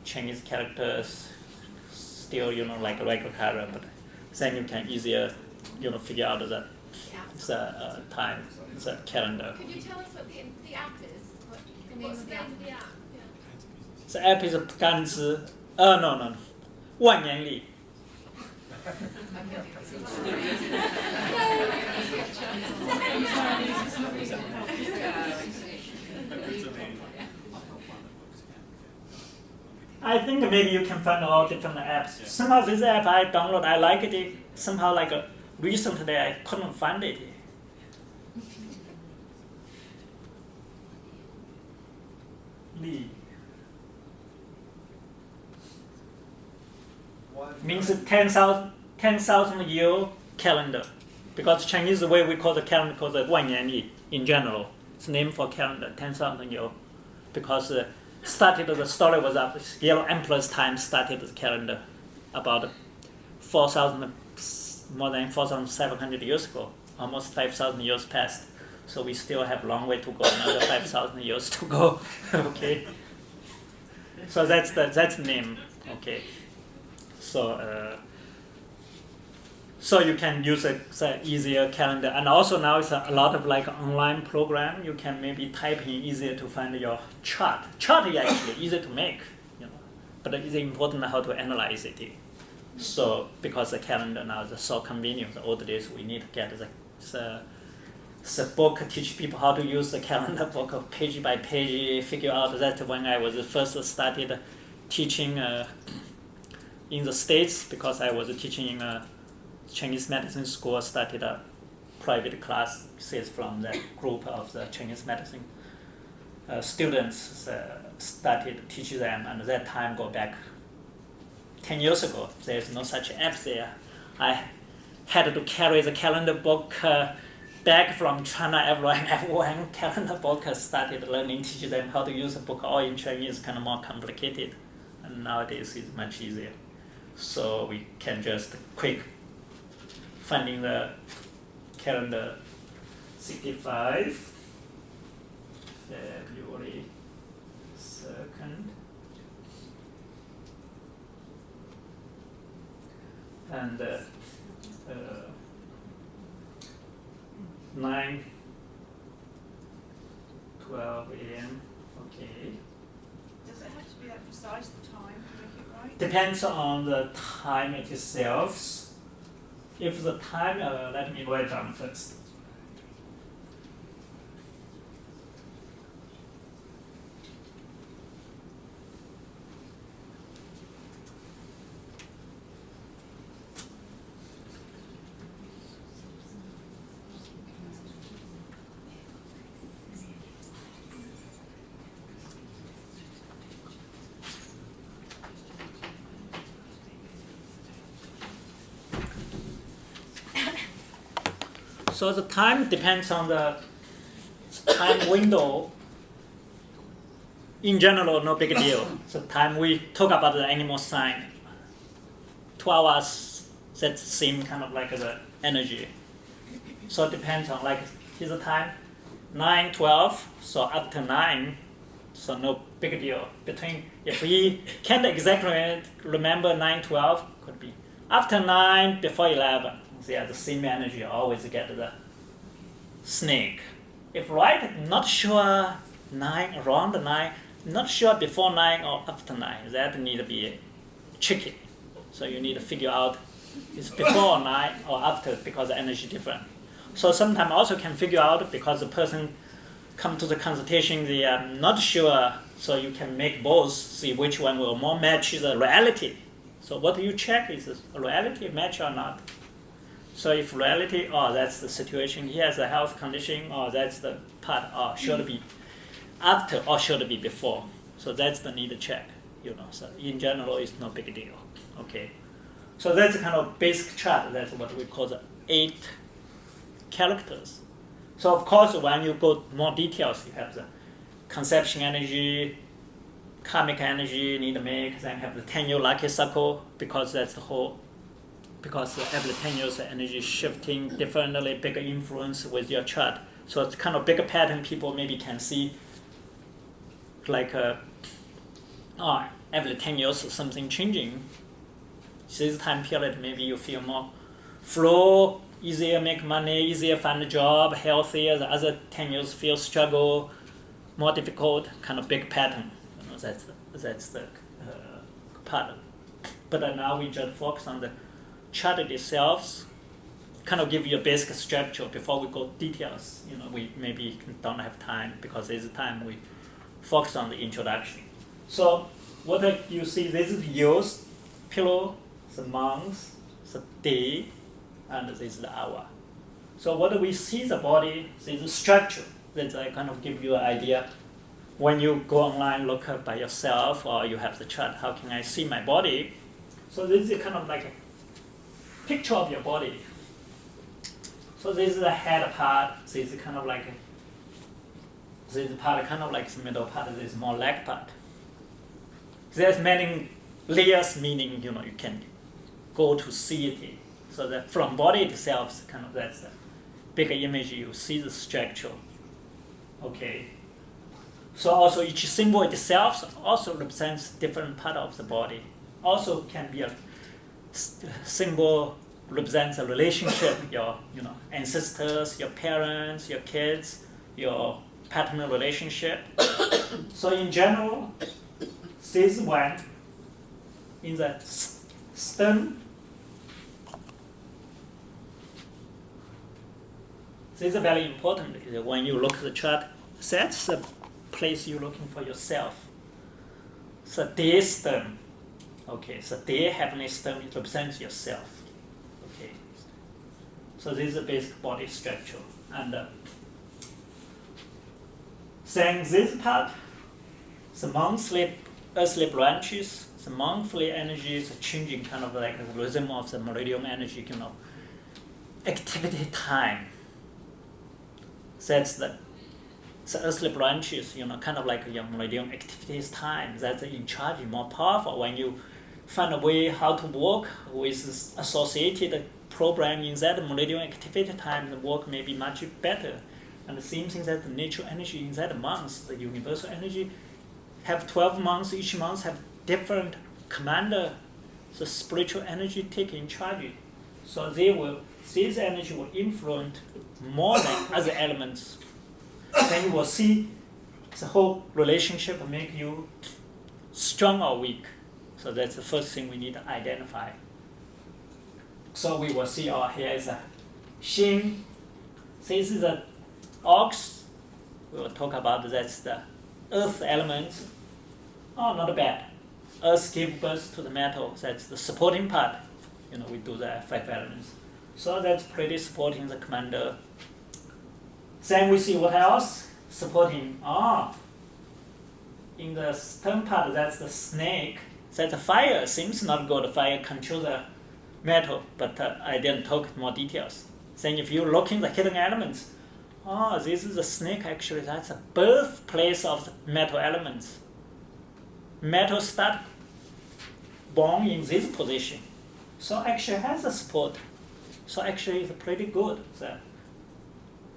Chinese characters still, like regular color, but then you can easier, figure out the time, the calendar. Could you tell us what the app is? What the name of the app? Yeah. The app is 甘之, no, 万年历. I think maybe you can find all different apps. Somehow this app I download, I like it. Somehow recently I couldn't find it. Li means 10,000 year calendar. Because Chinese the way we call the calendar called the 万年历 in general. It's named for calendar, 10,000 year. Because the story was up, Yellow Emperor's time started the calendar about more than 4,700 years ago. Almost 5,000 years passed. So we still have a long way to go, another 5,000 years to go. Okay. So that's the name. Okay. So you can use the easier calendar, and also now it's a lot of online program. You can maybe type in easier to find your chart. Chart is actually easy to make, but it's important how to analyze it. So because the calendar now is so convenient, the old days we need to get the book, teach people how to use the calendar book page by page, figure out that when I was first started teaching in the States, because I was teaching in a Chinese medicine school, started a private classes from the group of the Chinese medicine students, started to teach them, and that time go back 10 years ago. There's no such app there. I had to carry the calendar book back from China. Everyone calendar book started learning, teach them how to use the book all in Chinese, kind of more complicated. And nowadays it's much easier. So we can just quick finding the calendar 65, February 2nd, and 9:12 a.m. Okay. Does it have to be that precise, the time, to make it right? Depends on the time itself. If the time, let me write down first. So the time depends on the time window. In general, no big deal. So time we talk about the animal sign, 2 hours, that seems kind of like the energy. So it depends on, here's the time, 9:12, so after 9, so no big deal. If we can't exactly remember 9:12, could be after 9, before 11. They are the same energy, always get the snake. If right, not sure 9, around 9, not sure before 9 or after 9, that need to be tricky. So you need to figure out it's before 9 or after because the energy different. So sometimes also can figure out because the person come to the consultation, they are not sure, so you can make both, see which one will more match the reality. So what you check is the reality match or not. So if reality, that's the situation, he has a health condition, or that's the part, or should be after or should be before. So that's the need to check, So in general, it's no big deal, okay? So that's the kind of basic chart. That's what we call the 8 characters. So of course, when you go more details, you have the conception energy, karmic energy need to make, then have the 10-year lucky cycle, because that's the whole, because every 10 years the energy shifting differently, bigger influence with your chart. So it's kind of bigger pattern people maybe can see, like every 10 years something changing. This time period maybe you feel more flow, easier make money, easier find a job, healthier. The other 10 years feel struggle, more difficult, kind of big pattern. That's the part. But now we just focus on the chart itself, kind of give you a basic structure before we go details. We maybe don't have time because this time we focus on the introduction. So what you see, this is yours, pillow, the month, the day, and this is the hour. So what do we see the body, this is the structure. That I kind of give you an idea. When you go online, look up by yourself, or you have the chart, how can I see my body? So this is kind of like a picture of your body. So this is the head part, this is kind of like, this part kind of like the middle part, this is more leg part. There's many layers, meaning, you can go to see it. So that from body itself, kind of that's the bigger image, you see the structure. Okay. So also each symbol itself also represents different part of the body. Also can be a symbol represents a relationship, your ancestors, your parents, your kids, your partner relationship. So in general, this one in the stern. This is very important. When you look at the chart, that's the place you're looking for yourself. So day stern. Okay, so day heavenly stern, it represents yourself. Okay. So this is the basic body structure. And then this part, the monthly earthly branches, the monthly energy is changing, kind of like the rhythm of the meridian energy, activity time. That's the earthly branches, kind of like your meridian activities time. That's in charge, more powerful. When you find a way how to work with associated program in that meridian activity time, the work may be much better. And the same thing that the nature energy in that month, the universal energy, have 12 months, each month have different commander, the spiritual energy take in charge. So this energy will influence more than other elements. Then you will see the whole relationship make you strong or weak. So that's the first thing we need to identify. So we will see, here is a shin. This is the ox. We will talk about that's the earth element. Not bad. Earth gives birth to the metal. That's the supporting part. We do the 5 elements. So that's pretty supporting the commander. Then we see what else supporting. In the stern part, that's the snake. That's the fire. Seems not good. Fire controls the metal, but I didn't talk more details. Then if you look in the hidden elements, this is the snake. Actually, that's the birthplace of the metal elements. Metal start born in this position, so actually has a support. So actually, it's pretty good. So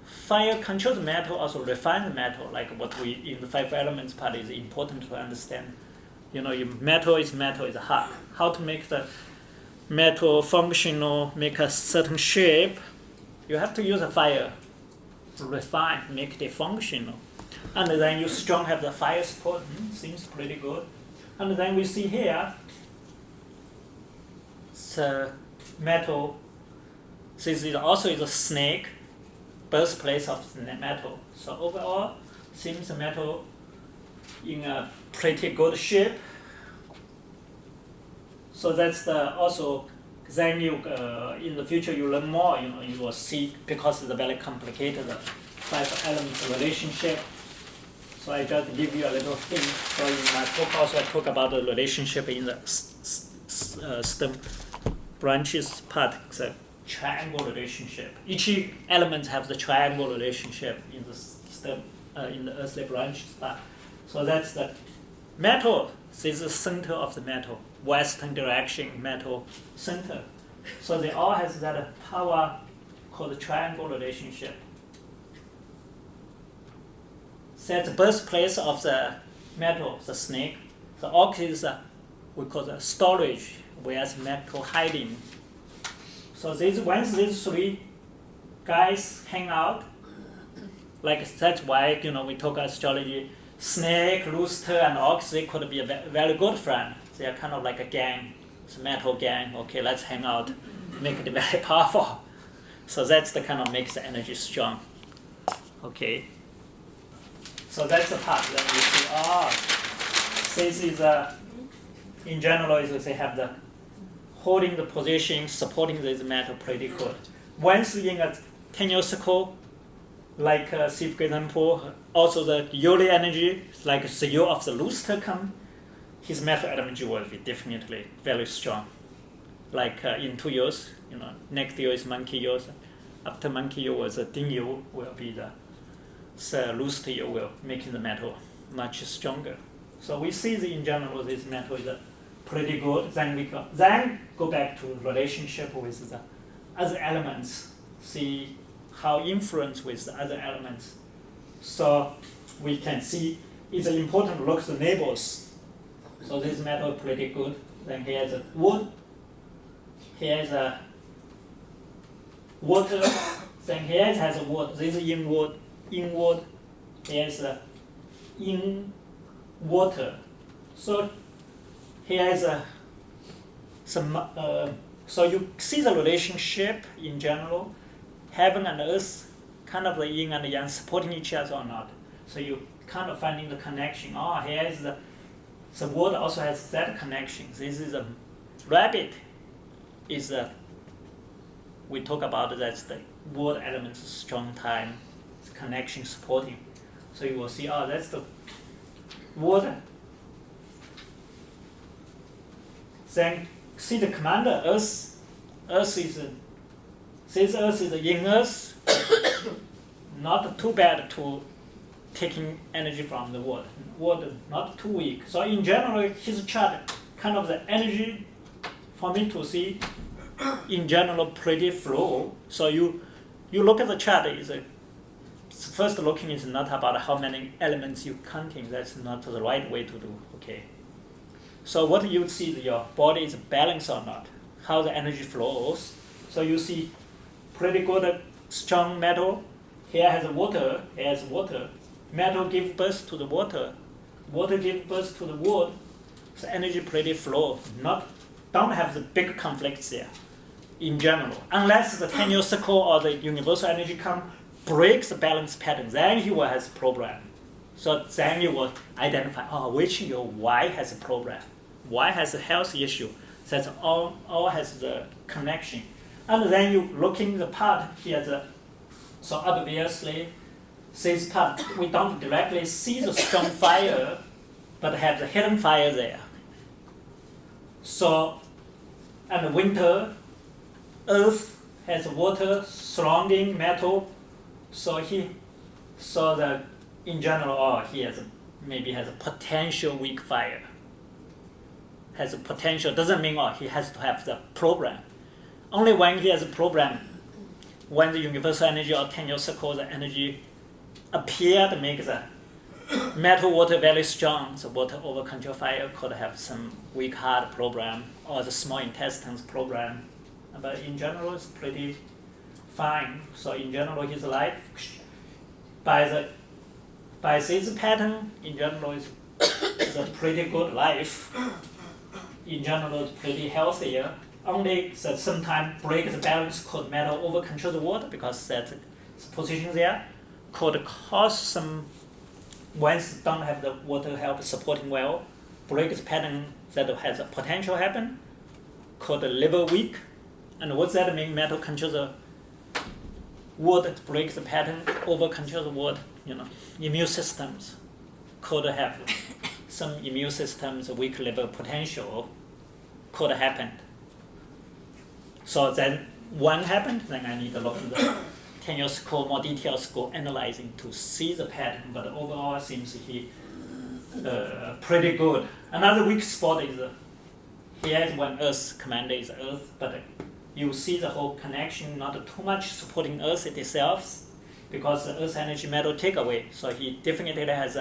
fire controls metal, also refines the metal, like what we in the 5 elements part is important to understand. Your metal is hard. How to make the metal functional, make a certain shape, you have to use a fire. refined, make it functional. And then you strong have the fire support, seems pretty good. And then we see here, the metal, this is also is a snake, birthplace of the metal. So overall, seems the metal in a pretty good shape. So that's the also, then you, in the future you learn more, you will see, because it's a very complicated 5 elements relationship. So I just give you a little hint. So in my talk also I talk about the relationship in the stem branches part, the triangle relationship. Each element has the triangle relationship in the stem, in the earthly branches part. So that's the metal. This is the center of the metal. Western direction metal center. So they all has that power called the triangle relationship. That's the birthplace of the metal, the snake. The orchid is we call the storage, where the metal hiding. So once these 3 guys hang out, like that's why we talk astrology. Snake, rooster, and ox, they could be a very good friend. They are kind of like a gang, it's a metal gang. Okay, let's hang out, make it very powerful. So that's the kind of makes the energy strong. Okay. So that's the part that we see. This is in general, is they have the holding the position, supporting this metal pretty good. Once in a 10-year circle, like see for example, also the yearly energy, like the year of the rooster come, his metal energy will be definitely very strong. Like in 2 years, next year is monkey years. After monkey year was the ding year will be the rooster year will making the metal much stronger. So we see in general this metal is pretty good. Then we go back to relationship with the other elements. See how influence with the other elements. So we can see it's important to look at the neighbors. So this metal is pretty good. Then here's a wood. Here's a water. Then here it has a wood. This is in wood. Here's a in water. So here's some. So you see the relationship in general. Heaven and earth, kind of the yin and the yang supporting each other or not. So you kind of finding the connection. Oh, here's the word also has that connection. This is a rabbit. Is we talk about that's the word elements strong time, connection supporting. So you will see. Oh, that's the word. Then see the commander earth. Earth is. This earth is in earth, not too bad to taking energy from the wood. Wood not too weak. So in general, his chart kind of the energy for me to see in general pretty flow. So you look at the chart is first looking is not about how many elements you counting. That's not the right way to do. Okay. So what you see your body is balanced or not, how the energy flows. So you see. Pretty good, strong metal. Here has water. Here has water. Metal gives birth to the water. Water gives birth to the wood. So energy pretty flow. Don't have the big conflicts there. In general, unless the 10-year circle or the universal energy come breaks the balance pattern, then he will have a problem. So then you will identify which year Y has a problem. Y has a health issue. That's all has the connection. And then you looking the part here, so obviously this part we don't directly see the strong fire, but have the hidden fire there. So, and winter, earth has water surrounding metal, so in general, he maybe has a potential weak fire. Has a potential doesn't mean he has to have the program. Only when he has a program, when the universal energy or 10-year circle, the energy appear to make the metal water very strong. The water over control fire could have some weak heart program or the small intestines program. But in general, it's pretty fine. So in general, his life by this pattern, in general, is a pretty good life. In general, it's pretty healthier. Only that sometimes break the balance could matter over control the water because that position there could cause some, once don't have the water help supporting well, break the pattern that has a potential happen, called liver weak. And what that mean? Metal control the water break the pattern, over control the water. Immune systems could have some immune systems weak liver potential could happen. So then one happened, then I need to look at the 10 years ago, more details go analyzing to see the pattern, but overall seems he pretty good. Another weak spot is he has one Earth commander is Earth, but you see the whole connection not too much supporting Earth itself because the Earth energy metal take away. So he definitely has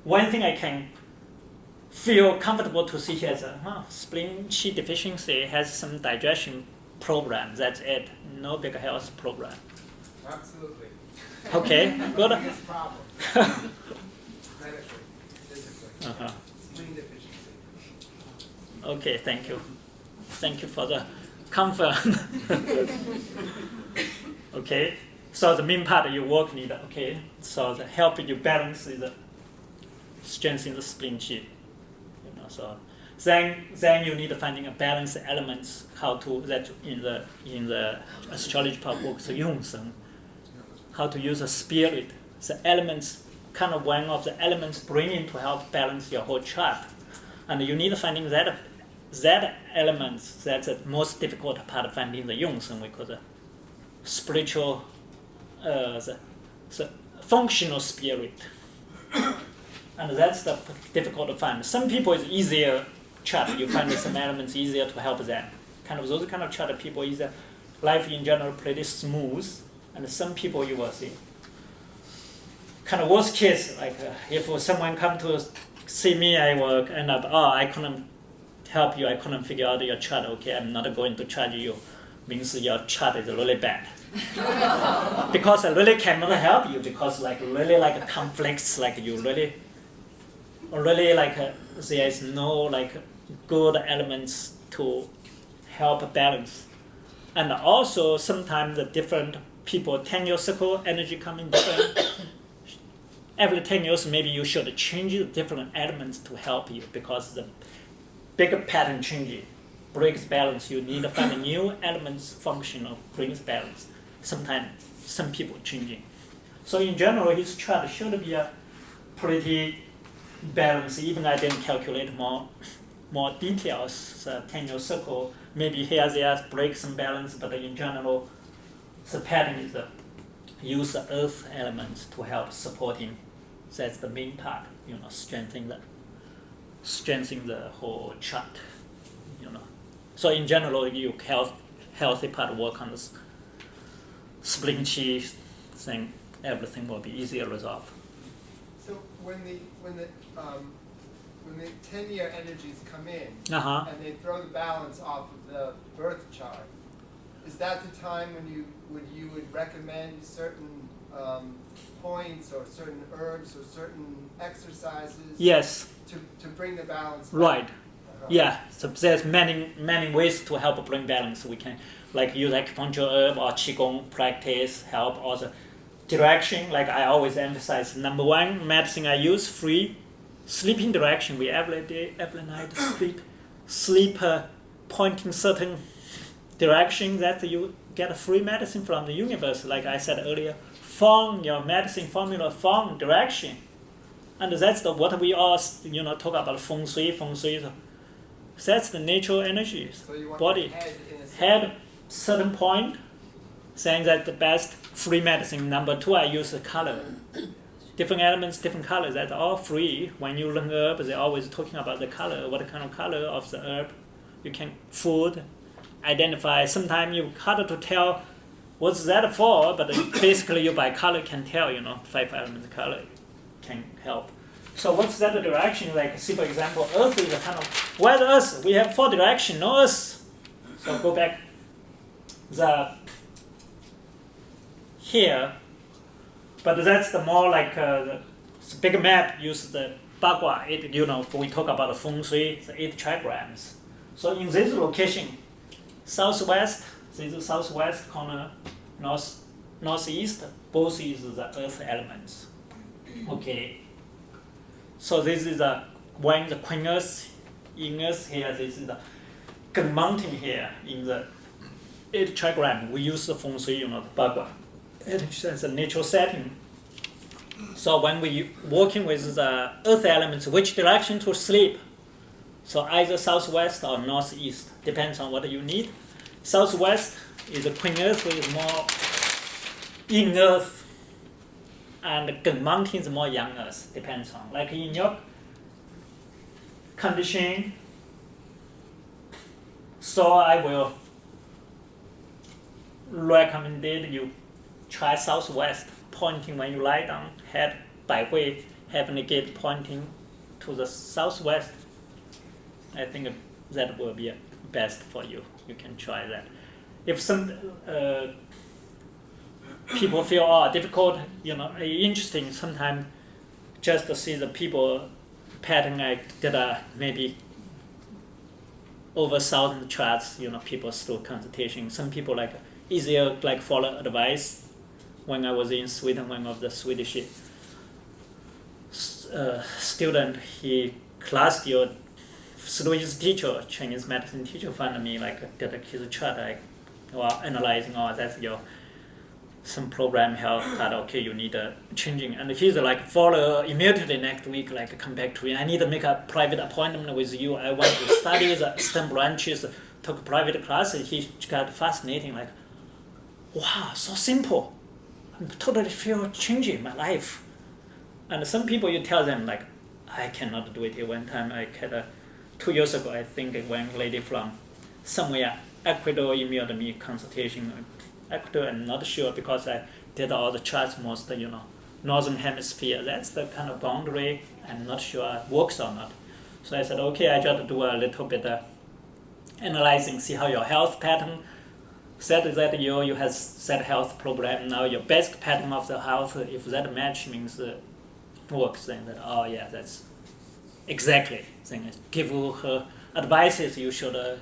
one thing I can feel comfortable to see here is spleen qi deficiency has some digestion program. That's it. No big health program. Absolutely. Okay, good. Biggest problem. Medically, physically. Uh-huh. Spleen deficiency. Okay, thank you. Thank you for the comfort. Okay, so the main part of your work need, okay, so the help you balance is strengthening the spleen qi. So then you need finding a balanced elements, how to that in the astrology part book, so Yongsen, how to use a spirit, the elements, kind of one of the elements bringing to help balance your whole chart. And you need finding that elements, that's the most difficult part of finding the Yongsen, we call the spiritual, the functional spirit. And that's the difficult to find. Some people is easier chart. You find some elements easier to help them. Kind of those kind of chart people is life in general pretty smooth. And some people you will see kind of worst case, like if someone come to see me, I will end up, I couldn't help you, I couldn't figure out your chart. Okay, I'm not going to charge you. Means your chart is really bad. Because I really cannot help you because really conflicts, you really there is no good elements to help balance. And also sometimes the different people 10 years ago energy coming different. Every 10 years maybe you should change the different elements to help you because the bigger pattern changing breaks balance. You need to find new elements functional brings balance. Sometimes some people changing. So in general his chart should be a pretty balance. Even I didn't calculate more details. The 10-year circle, maybe here there break some balance, but in general, the pattern is use the earth elements to help supporting. That's the main part. Strengthening the whole chart. So in general, you healthy part work on the spleen qi thing. Everything will be easier resolved. So when the 10-year energies come in and they throw the balance off of the birth chart, is that the time when you would recommend certain points or certain herbs or certain exercises? Yes. To bring the balance back? Right. Yeah. So there's many ways to help bring balance. We can use acupuncture herb or qigong practice help or the direction. I always emphasize, number one medicine I use free sleeping direction. We every night sleep pointing certain direction that you get a free medicine from the universe. Like I said earlier, form your medicine formula, form direction, and that's what we all talk about feng shui. That's the natural energy. So you want body head certain point, saying that the best free medicine. Number two, I use the color. Different elements, different colors, that's all free. When you learn herb, they're always talking about the color, what kind of color of the herb. You can food, identify. Sometimes you harder to tell what's that for, but basically you by color can tell, 5 elements color can help. So what's that direction? See for example, earth is a kind of, where's earth? We have 4 directions, no earth. So go back. Here, But that's the more like the big map uses the bagua. We talk about the feng shui, the 8 trigrams. So in this location, southwest, this is southwest corner, northeast, both is the earth elements. Okay. So this is the Queen Earth, in Earth here, this is the Gun Mountain here in the 8 trigram. We use the feng shui, the bagua. It is a natural setting. So when we working with the earth elements, which direction to sleep? So either southwest or northeast, depends on what you need. Southwest is a Queen Earth, is more in Earth, and Gun Mountain is more young Earth, depends on. Like in your condition, so I will recommend you try southwest, pointing when you lie down, head by way, having the gate pointing to the southwest. I think that will be best for you. You can try that. If some people feel difficult, interesting, sometimes just to see the people pattern that are maybe over 1,000 charts, people still consultation. Some people easier follow advice. When I was in Sweden, one of the Swedish student, he classed your through his teacher, Chinese medicine teacher, found me did his chart, analyzing, that's your some program health that okay you need changing, and he's follow immediately next week come back to me. I need to make a private appointment with you. I want to study the STEM branches. Took private classes. He got fascinating. Wow, so simple. I totally feel changing my life. And some people you tell them I cannot do it. One time I had 2 years ago, I think one lady from somewhere Ecuador emailed me consultation. Ecuador, I'm not sure because I did all the charts most, northern hemisphere. That's the kind of boundary. I'm not sure it works or not. So I said, okay, I just do a little bit analyzing, see how your health pattern. Said that you have set health program now. Your best pattern of the health, if that match means works, then that's exactly. Then give her advices. You should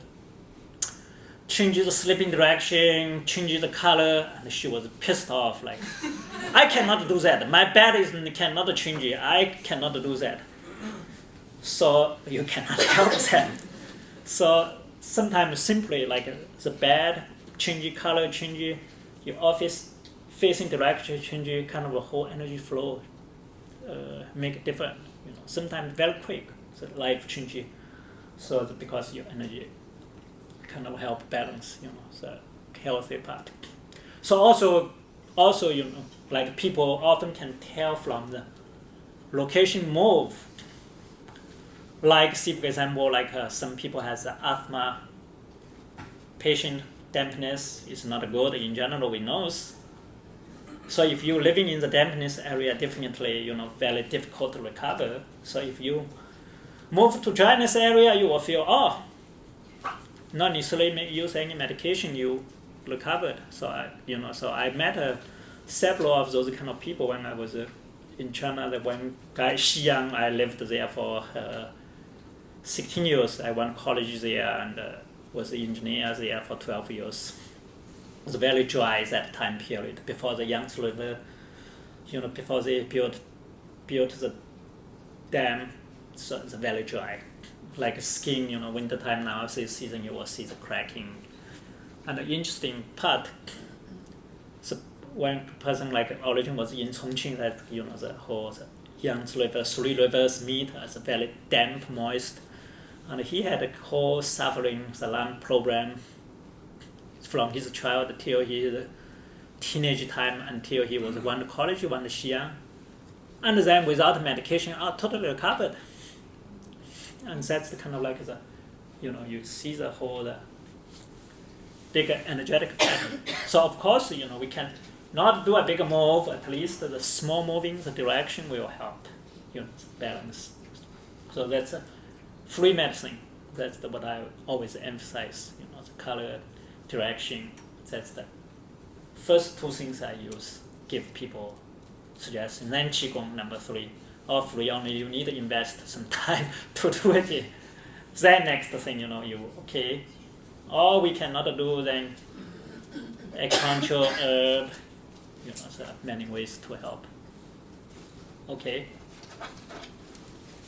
change the sleeping direction, change the color, and she was pissed off. I cannot do that. My bed cannot change it. I cannot do that. So you cannot help that. So sometimes simply the bed, change color, change your office facing direction, change kind of a whole energy flow, make it different. Sometimes very quick, so life change. So because your energy kind of help balance, the healthy part. So also people often can tell from the location move. See for example, some people has asthma patient, dampness is not good in general, we know. So if you're living in the dampness area, definitely, very difficult to recover. So if you move to dryness area, you will feel, not necessarily use any medication, you recovered. So I met several of those kind of people when I was in China. The one guy, Xi'an, I lived there for 16 years. I went to college there and was an engineer there for 12 years. It was very dry that time period before the Yangtze River, before they built the dam. So it's very dry. Skiing, winter time now, this season you will see the cracking. And the interesting part, so one person origin was in Chongqing, that the whole Yangtze River, 3 rivers meet as a very damp, moist, and he had a whole suffering the lung program from his child till his teenage time until he was went to college, went to Xi'an, and then without medication, totally recovered. And that's the kind of the, you see the whole bigger energetic pattern. So of course, we can not do a big move. At least the small moving, the direction will help, balance. So that's a free medicine. That's what I always emphasize. The color, direction. That's the first 2 things I use. Give people suggestion. Then Qigong number 3. Or 3 only you need to invest some time to do it. Then next thing or we cannot do then acupuncture, herb, there are many ways to help. Okay.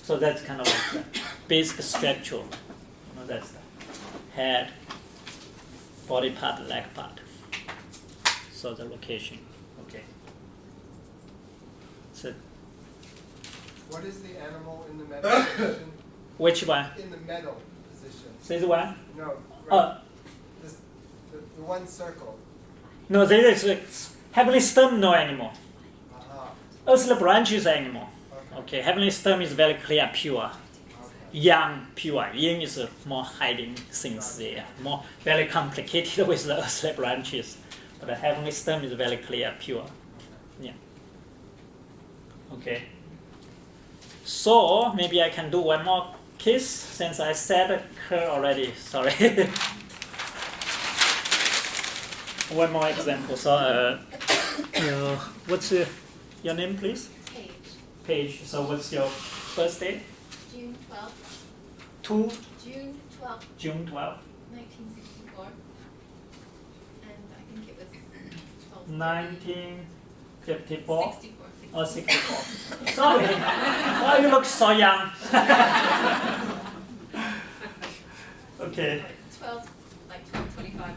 So that's kind of like the basic structure. That's the head, body part, leg part. So the location. Okay. So what is the animal in the metal position? Which one? In the metal position. This one? No. Right. The one circle. No, this is heavenly stem no anymore. Uh-huh. Earthly branch is animal. Okay. Okay, heavenly stem is very clear, pure. Okay. Yang, pure. Yin is more hiding things there, more very complicated with the earthly branches. But the heavenly stem is very clear, pure. Yeah. Okay. So maybe I can do one more case since I said her already. Sorry. One more example. So, what's your name, please? Page. Paige. So, what's your birthday? June 12th. June June 12th, 12th. 1964. And I think it was 1954. 64. Or 64. Sorry. Why you look so young? Okay. 12, like 12:25 or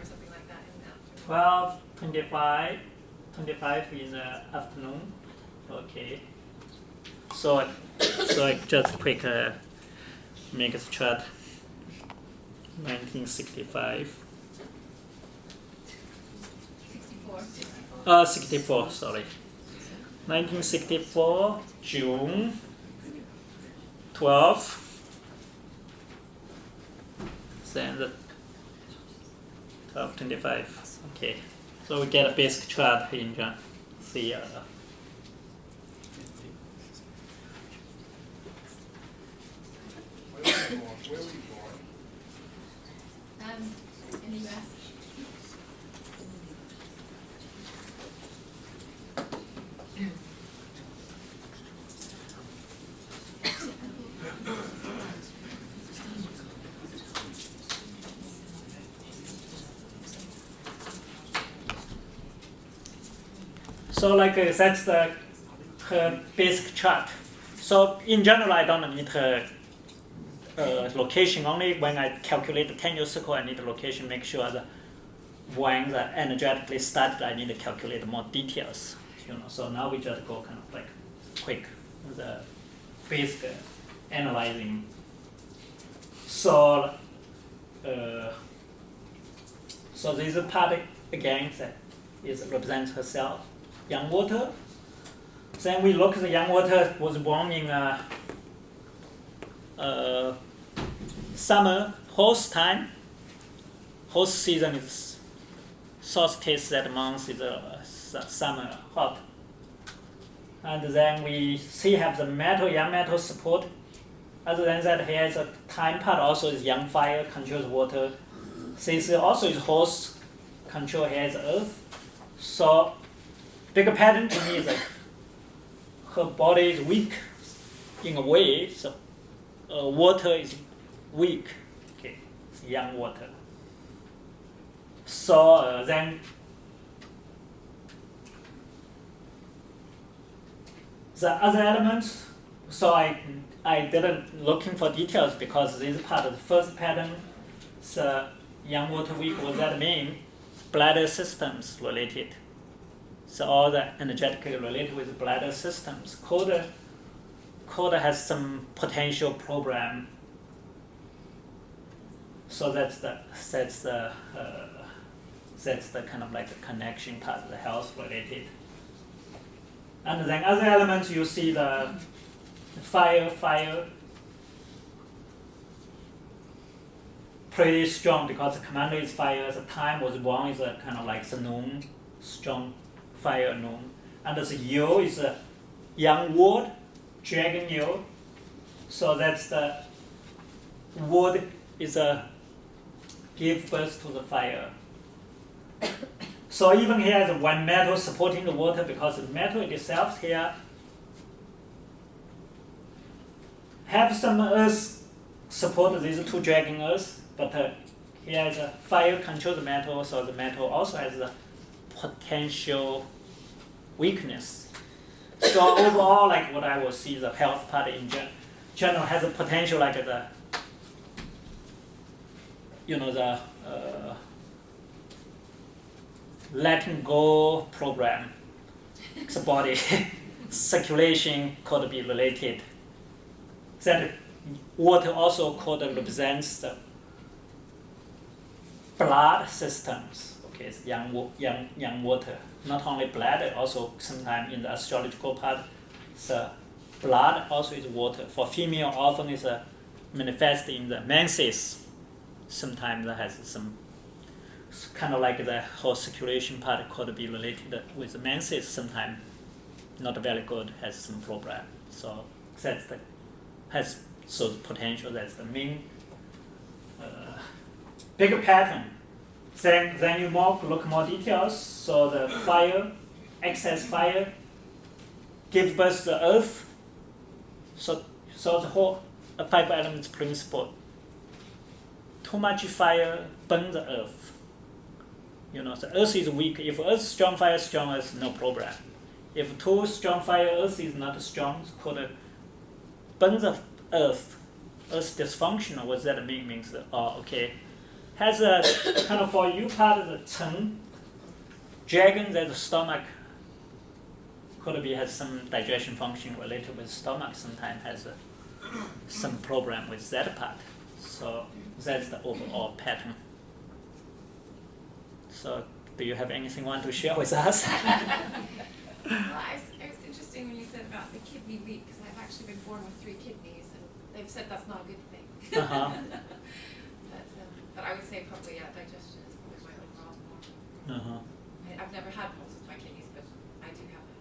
something like that in the afternoon. 12:25. 25 is afternoon. Okay. So I just quick make a chart. 1965. 64. 64. Sorry. 1964 June 12th. Then the 12:25. Okay. So we get a basic chart in see. Where were you born? In the US. So that's her basic chart. So in general, I don't need her location. Only when I calculate the 10-year cycle, I need the location. Make sure that when the energetically started, I need to calculate more details. So now we just go kind of like quick the basic analyzing. So this part again that is represents herself. Young water. Then we look at the young water was born in summer horse time. Horse season is solstice. That month is summer hot. And then we see have the young metal support. Other than that, here is a time part also is young fire controls water. This also is horse control, here is earth. So bigger pattern to me is like her body is weak in a way, so water is weak. Okay, it's young water. So then the other elements, so I didn't looking for details because this part of the first pattern, the young water weak, what that mean? Bladder systems related. So all the energetically related with bladder systems. Coda has some potential program. So that's the kind of like the connection part, the health related. And then other elements you see the fire pretty strong because the commander is fire. The time was born is a kind of like the noon, strong fire noon. And the yu is a young wood, dragon yu. So that's the wood is a give birth to the fire. So even here is one metal supporting the water because the metal itself here have some earth support these two dragging earth, but here is a fire control the metal, so the metal also has a potential weakness. So overall, like what I will see, the health part in general has a potential like the, the letting go program. The body circulation could be related. That water also could represents the blood systems. Okay, it's young water. Not only blood, also sometimes in the astrological part, the blood also is water. For female, often is manifest in the menses. Sometimes that has some kind of like the whole circulation part could be related with the menses. Sometimes not very good, has some problem. So that's the has so potential. That's the main bigger pattern. Then you look more details. So the fire, excess fire, gives birth to the earth. So the whole 5 elements principle. Too much fire burns the earth. The earth is weak. If earth strong, fire strong, earth no problem. If too strong fire, earth is not strong, could burn the earth. Earth dysfunctional. What that mean? Means okay. Has a kind of for you part of the tongue, dragon, that the stomach could be has some digestion function related with stomach. Sometimes has some problem with that part. So that's the overall pattern. So do you have anything want to share with us? Well, it was interesting when you said about the kidney weak, because I've actually been born with 3 kidneys, and they've said that's not a good thing. But I would say probably digestion is probably my overall problem. I've never had problems with my kidneys, but I do have a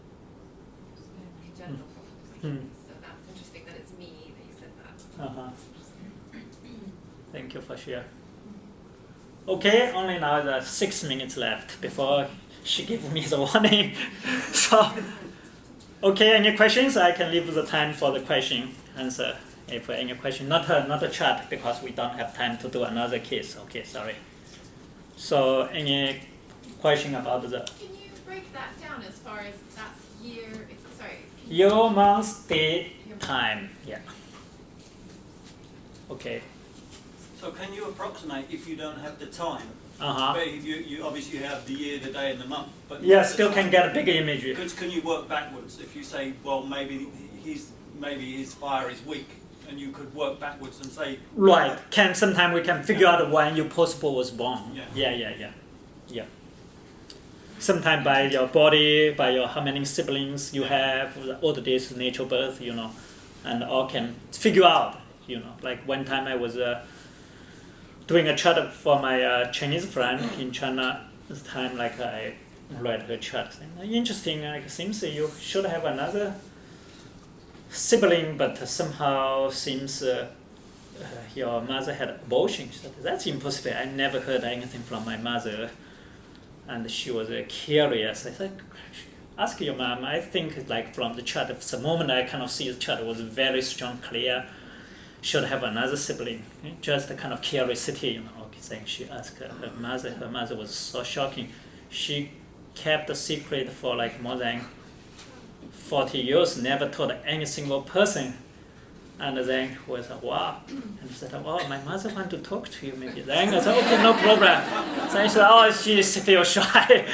congenital problem with my kidneys. So that's interesting that it's me that you said that. Thank you for sharing. Okay, only now the 6 minutes left before she gives me the warning. So, okay, any questions? I can leave the time for the question answer. If any question, not a chat because we don't have time to do another case. Okay, sorry. So, any question about the? Can you break that down as far as that's year? Sorry. Year, month, day, time. Yeah. Okay. So can you approximate if you don't have the time? But if you obviously have the year, the day, and the month. But yeah, still can get a bigger image. Can you work backwards? If you say, well, maybe his fire is weak, and you could work backwards and say. Right. Sometimes we can figure out when you possible was born. Yeah. Sometimes by your body, by your how many siblings you have, all the days natural birth, and all can figure out. Like one time I was. Doing a chart for my Chinese friend in China. This time, like I read her chart. Interesting. Like seems you should have another sibling, but somehow seems your mother had abortion. She said, that's impossible. I never heard anything from my mother, and she was curious. I said, ask your mom. I think like from the chart, the moment I kind of see the chart was very strong, clear. Should have another sibling, just a kind of curiosity, saying she asked her mother. Her mother was so shocking. She kept the secret for like more than 40 years, never told any single person. And then was wow. And she said, oh, my mother want to talk to you maybe. Then I said, okay, no problem. Then she said, oh, she feels shy.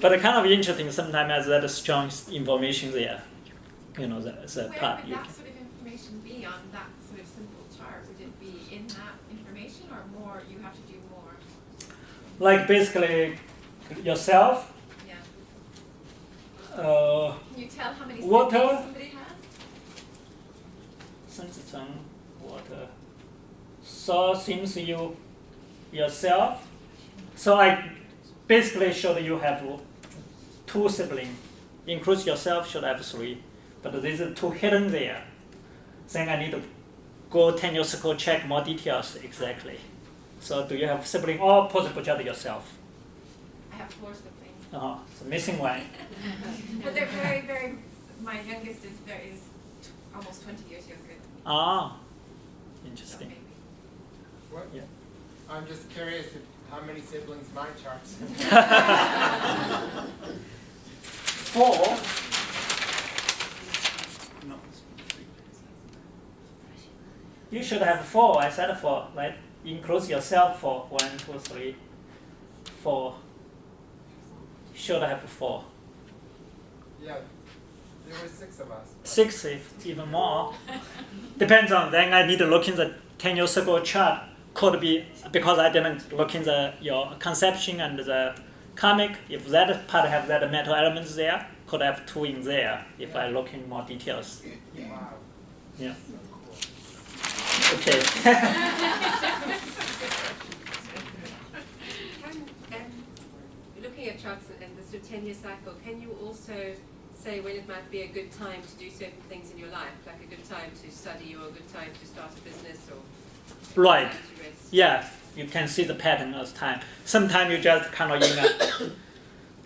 But kind of interesting sometimes as that strong information there, the Where part. would that sort of information be on that sort of simple chart? Would it be in that information, or more? You have to do more. Like basically yourself. Yeah. Can you tell how many water. Somebody has? Water. So since you yourself, so I basically showed you have 2 siblings, includes yourself should have 3, but these are 2 hidden there. Then I need to go 10 years ago check more details exactly. So do you have sibling or possible just yourself? I have 4 siblings. Oh, it's missing one. But they're very, very, my youngest is almost 20 years younger. Ah, So interesting. maybe. What? Yeah. I'm just curious how many siblings my chart says. 4. No. You should have 4. I said 4, right? Include yourself 4. 1, 2, 3, 4. Should have 4. Yeah, there were 6 of us. 6 if even more. Depends on, then I need to look in the 10 years ago chart. Could be because I didn't look in your conception and the karmic. If that part have that metal elements there, could have 2 in there if I look in more details. Wow. Yeah. So cool. Okay. Looking at charts and the sort of 10-year cycle, can you also say when it might be a good time to do certain things in your life, like a good time to study or a good time to start a business or Right. to rest? Yeah, you can see the pattern of time. Sometimes you just kind of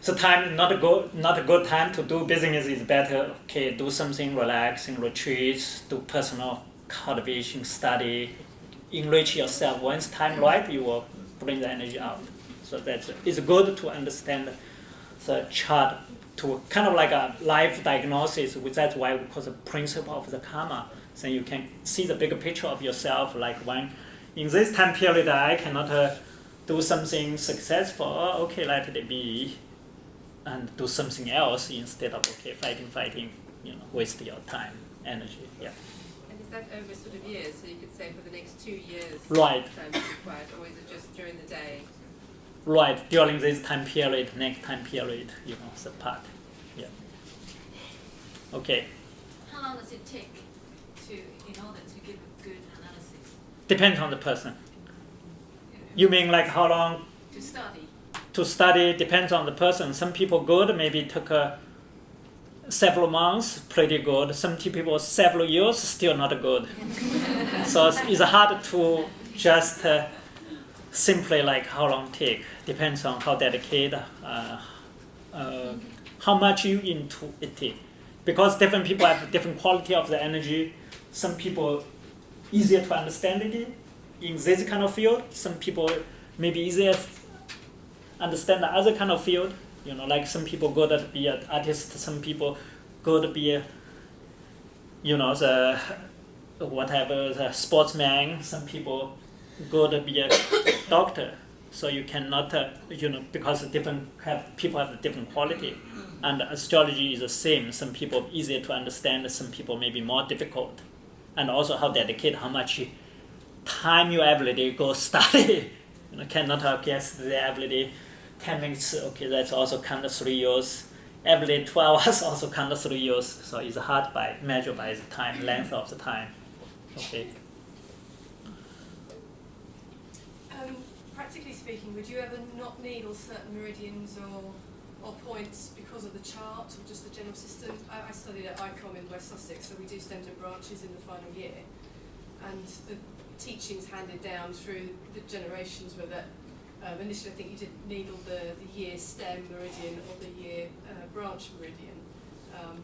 the time not a good time to do business is better. Okay, do something relaxing, retreats, do personal cultivation, study, enrich yourself. Once time right, you will bring the energy out. So it's good to understand the chart to kind of like a life diagnosis. That's why we call the principle of the karma. Then you can see the bigger picture of yourself. Like when in this time period I cannot do something successful. Okay, let it be, and do something else instead of fighting. Waste your time, energy. Yeah. And is that over sort of years? So you could say for the next 2 years, Right. time is required, or is it just during the day? Right, during this time period, next time period, the part. Yeah. Okay. How long does it take in order to give a good analysis? Depends on the person. You mean like how long To study? to study? Depends on the person. Some people good, maybe took several months, pretty good. Some people several years, still not good. So it's hard to just simply like how long take. Depends on how dedicated, how much you into it. Because different people have different quality of the energy. Some people easier to understand it in this kind of field. Some people maybe easier understand the other kind of field. Like some people good at be an artist, some people good at be the sportsman, some people good at be a doctor. So you cannot, because people have a different quality. And astrology is the same. Some people easier to understand, some people maybe more difficult. And also how dedicated, how much time you every day go study. Cannot guess the every day 10 minutes, okay, that's also kind of 3 years. Every day 12 hours also kind of 3 years. So it's hard by measure by the time, length of the time. Okay. Practically speaking, would you ever not needle certain meridians or points because of the chart or just the general system? I studied at ICOM in West Sussex, so we do stems and branches in the final year. And the teachings handed down through the generations were that initially I think you did needle the year stem meridian or the year branch meridian,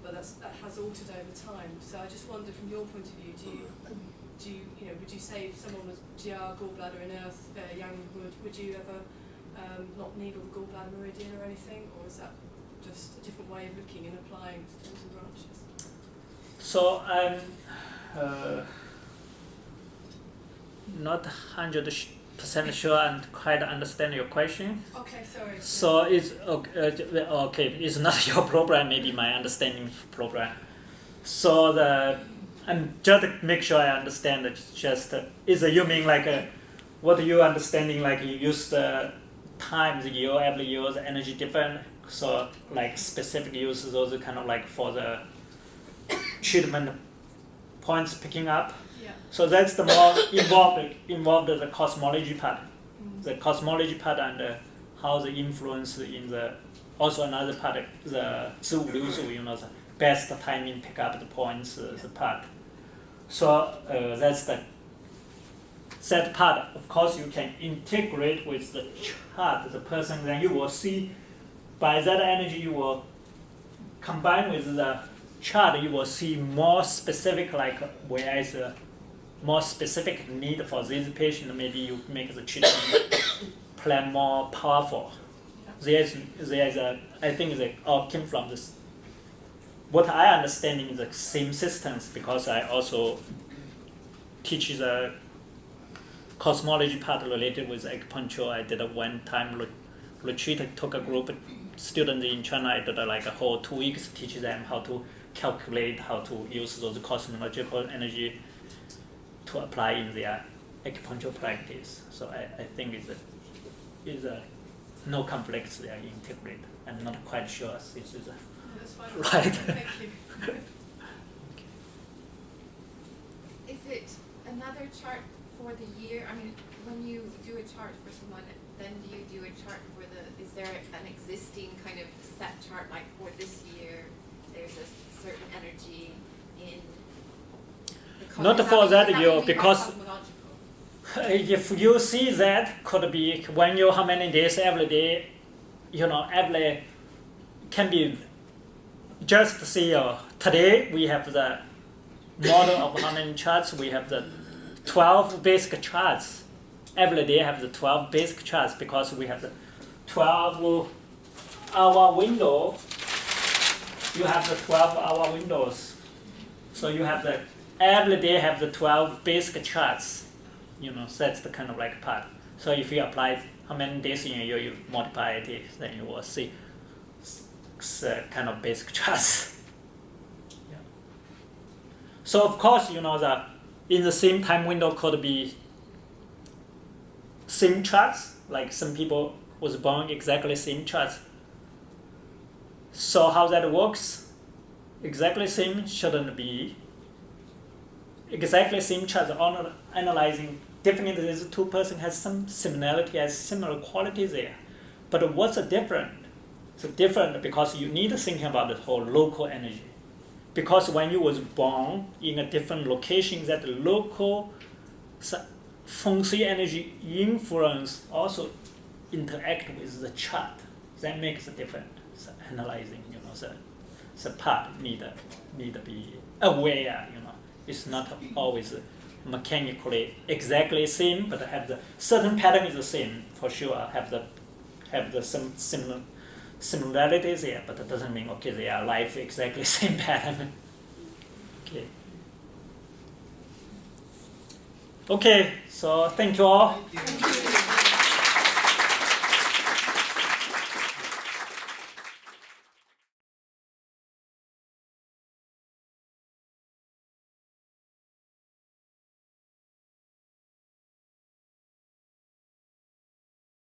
but that has altered over time. So I just wonder, from your point of view, would you say if someone was GR, gallbladder in Earth, Yang would you ever not needle the gallbladder meridian or anything, or is that just a different way of looking and applying stems and branches? So I'm not 100% sure and quite understand your question. Okay, sorry. So it's okay. It's not your program. Maybe my understanding program. So and just to make sure I understand it. Just you mean like what are you understanding? Like you use the time, the year, every year, the energy different. So like specific use those kind of like for the treatment points picking up. Yeah. So that's the more involved the cosmology part, the cosmology part and how the influence in the also another part the 自五六数 the best timing pick up the points the part. So that's the that part, of course, you can integrate with the chart, the person, then you will see by that energy you will combine with the chart, you will see more specific, like whereas a more specific need for this patient, maybe you make the treatment plan more powerful. There's a, I think they all came from this. What I understand is the same systems, because I also teach the cosmology part related with acupuncture. I did a one-time retreat. I took a group of students in China. I did like a whole 2 weeks, teach them how to calculate, how to use those cosmological energy to apply in their acupuncture practice. So I think it's a no conflicts, they are integrated. I'm not quite sure this is That's fine. right. Thank you. Is it another chart for the year? I mean, when you do a chart for someone, then do you do a chart for is there an existing kind of set chart, like for this year, there's a certain energy in the Not for that year, because cosmological? if you see that, could be when you how many days every day, every can be just see today we have the model of how many charts. We have the 12 basic charts. Every day have the 12 basic charts, because we have the 12-hour window. You have the 12-hour windows. So you have the every day have the 12 basic charts. That's the kind of like part. So if you apply how many days in a year, you multiply it, then you will see kind of basic charts. Yeah. So of course, that in the same time window could be same charts, like some people was born exactly same charts. So how that works, exactly same shouldn't be exactly same charts. Analyzing definitely these two persons has some similarity, has similar qualities there. But what's the different? It's different because you need to think about the whole local energy. Because when you was born in a different location, that local feng shui energy influence also interact with the chart. That makes a difference. So analyzing, the part need to be aware. It's not always mechanically exactly same, but have the certain pattern is the same for sure. Have the some similarities there, but that doesn't mean okay they are life exactly same pattern. Okay. Okay. So thank you all. Thank you.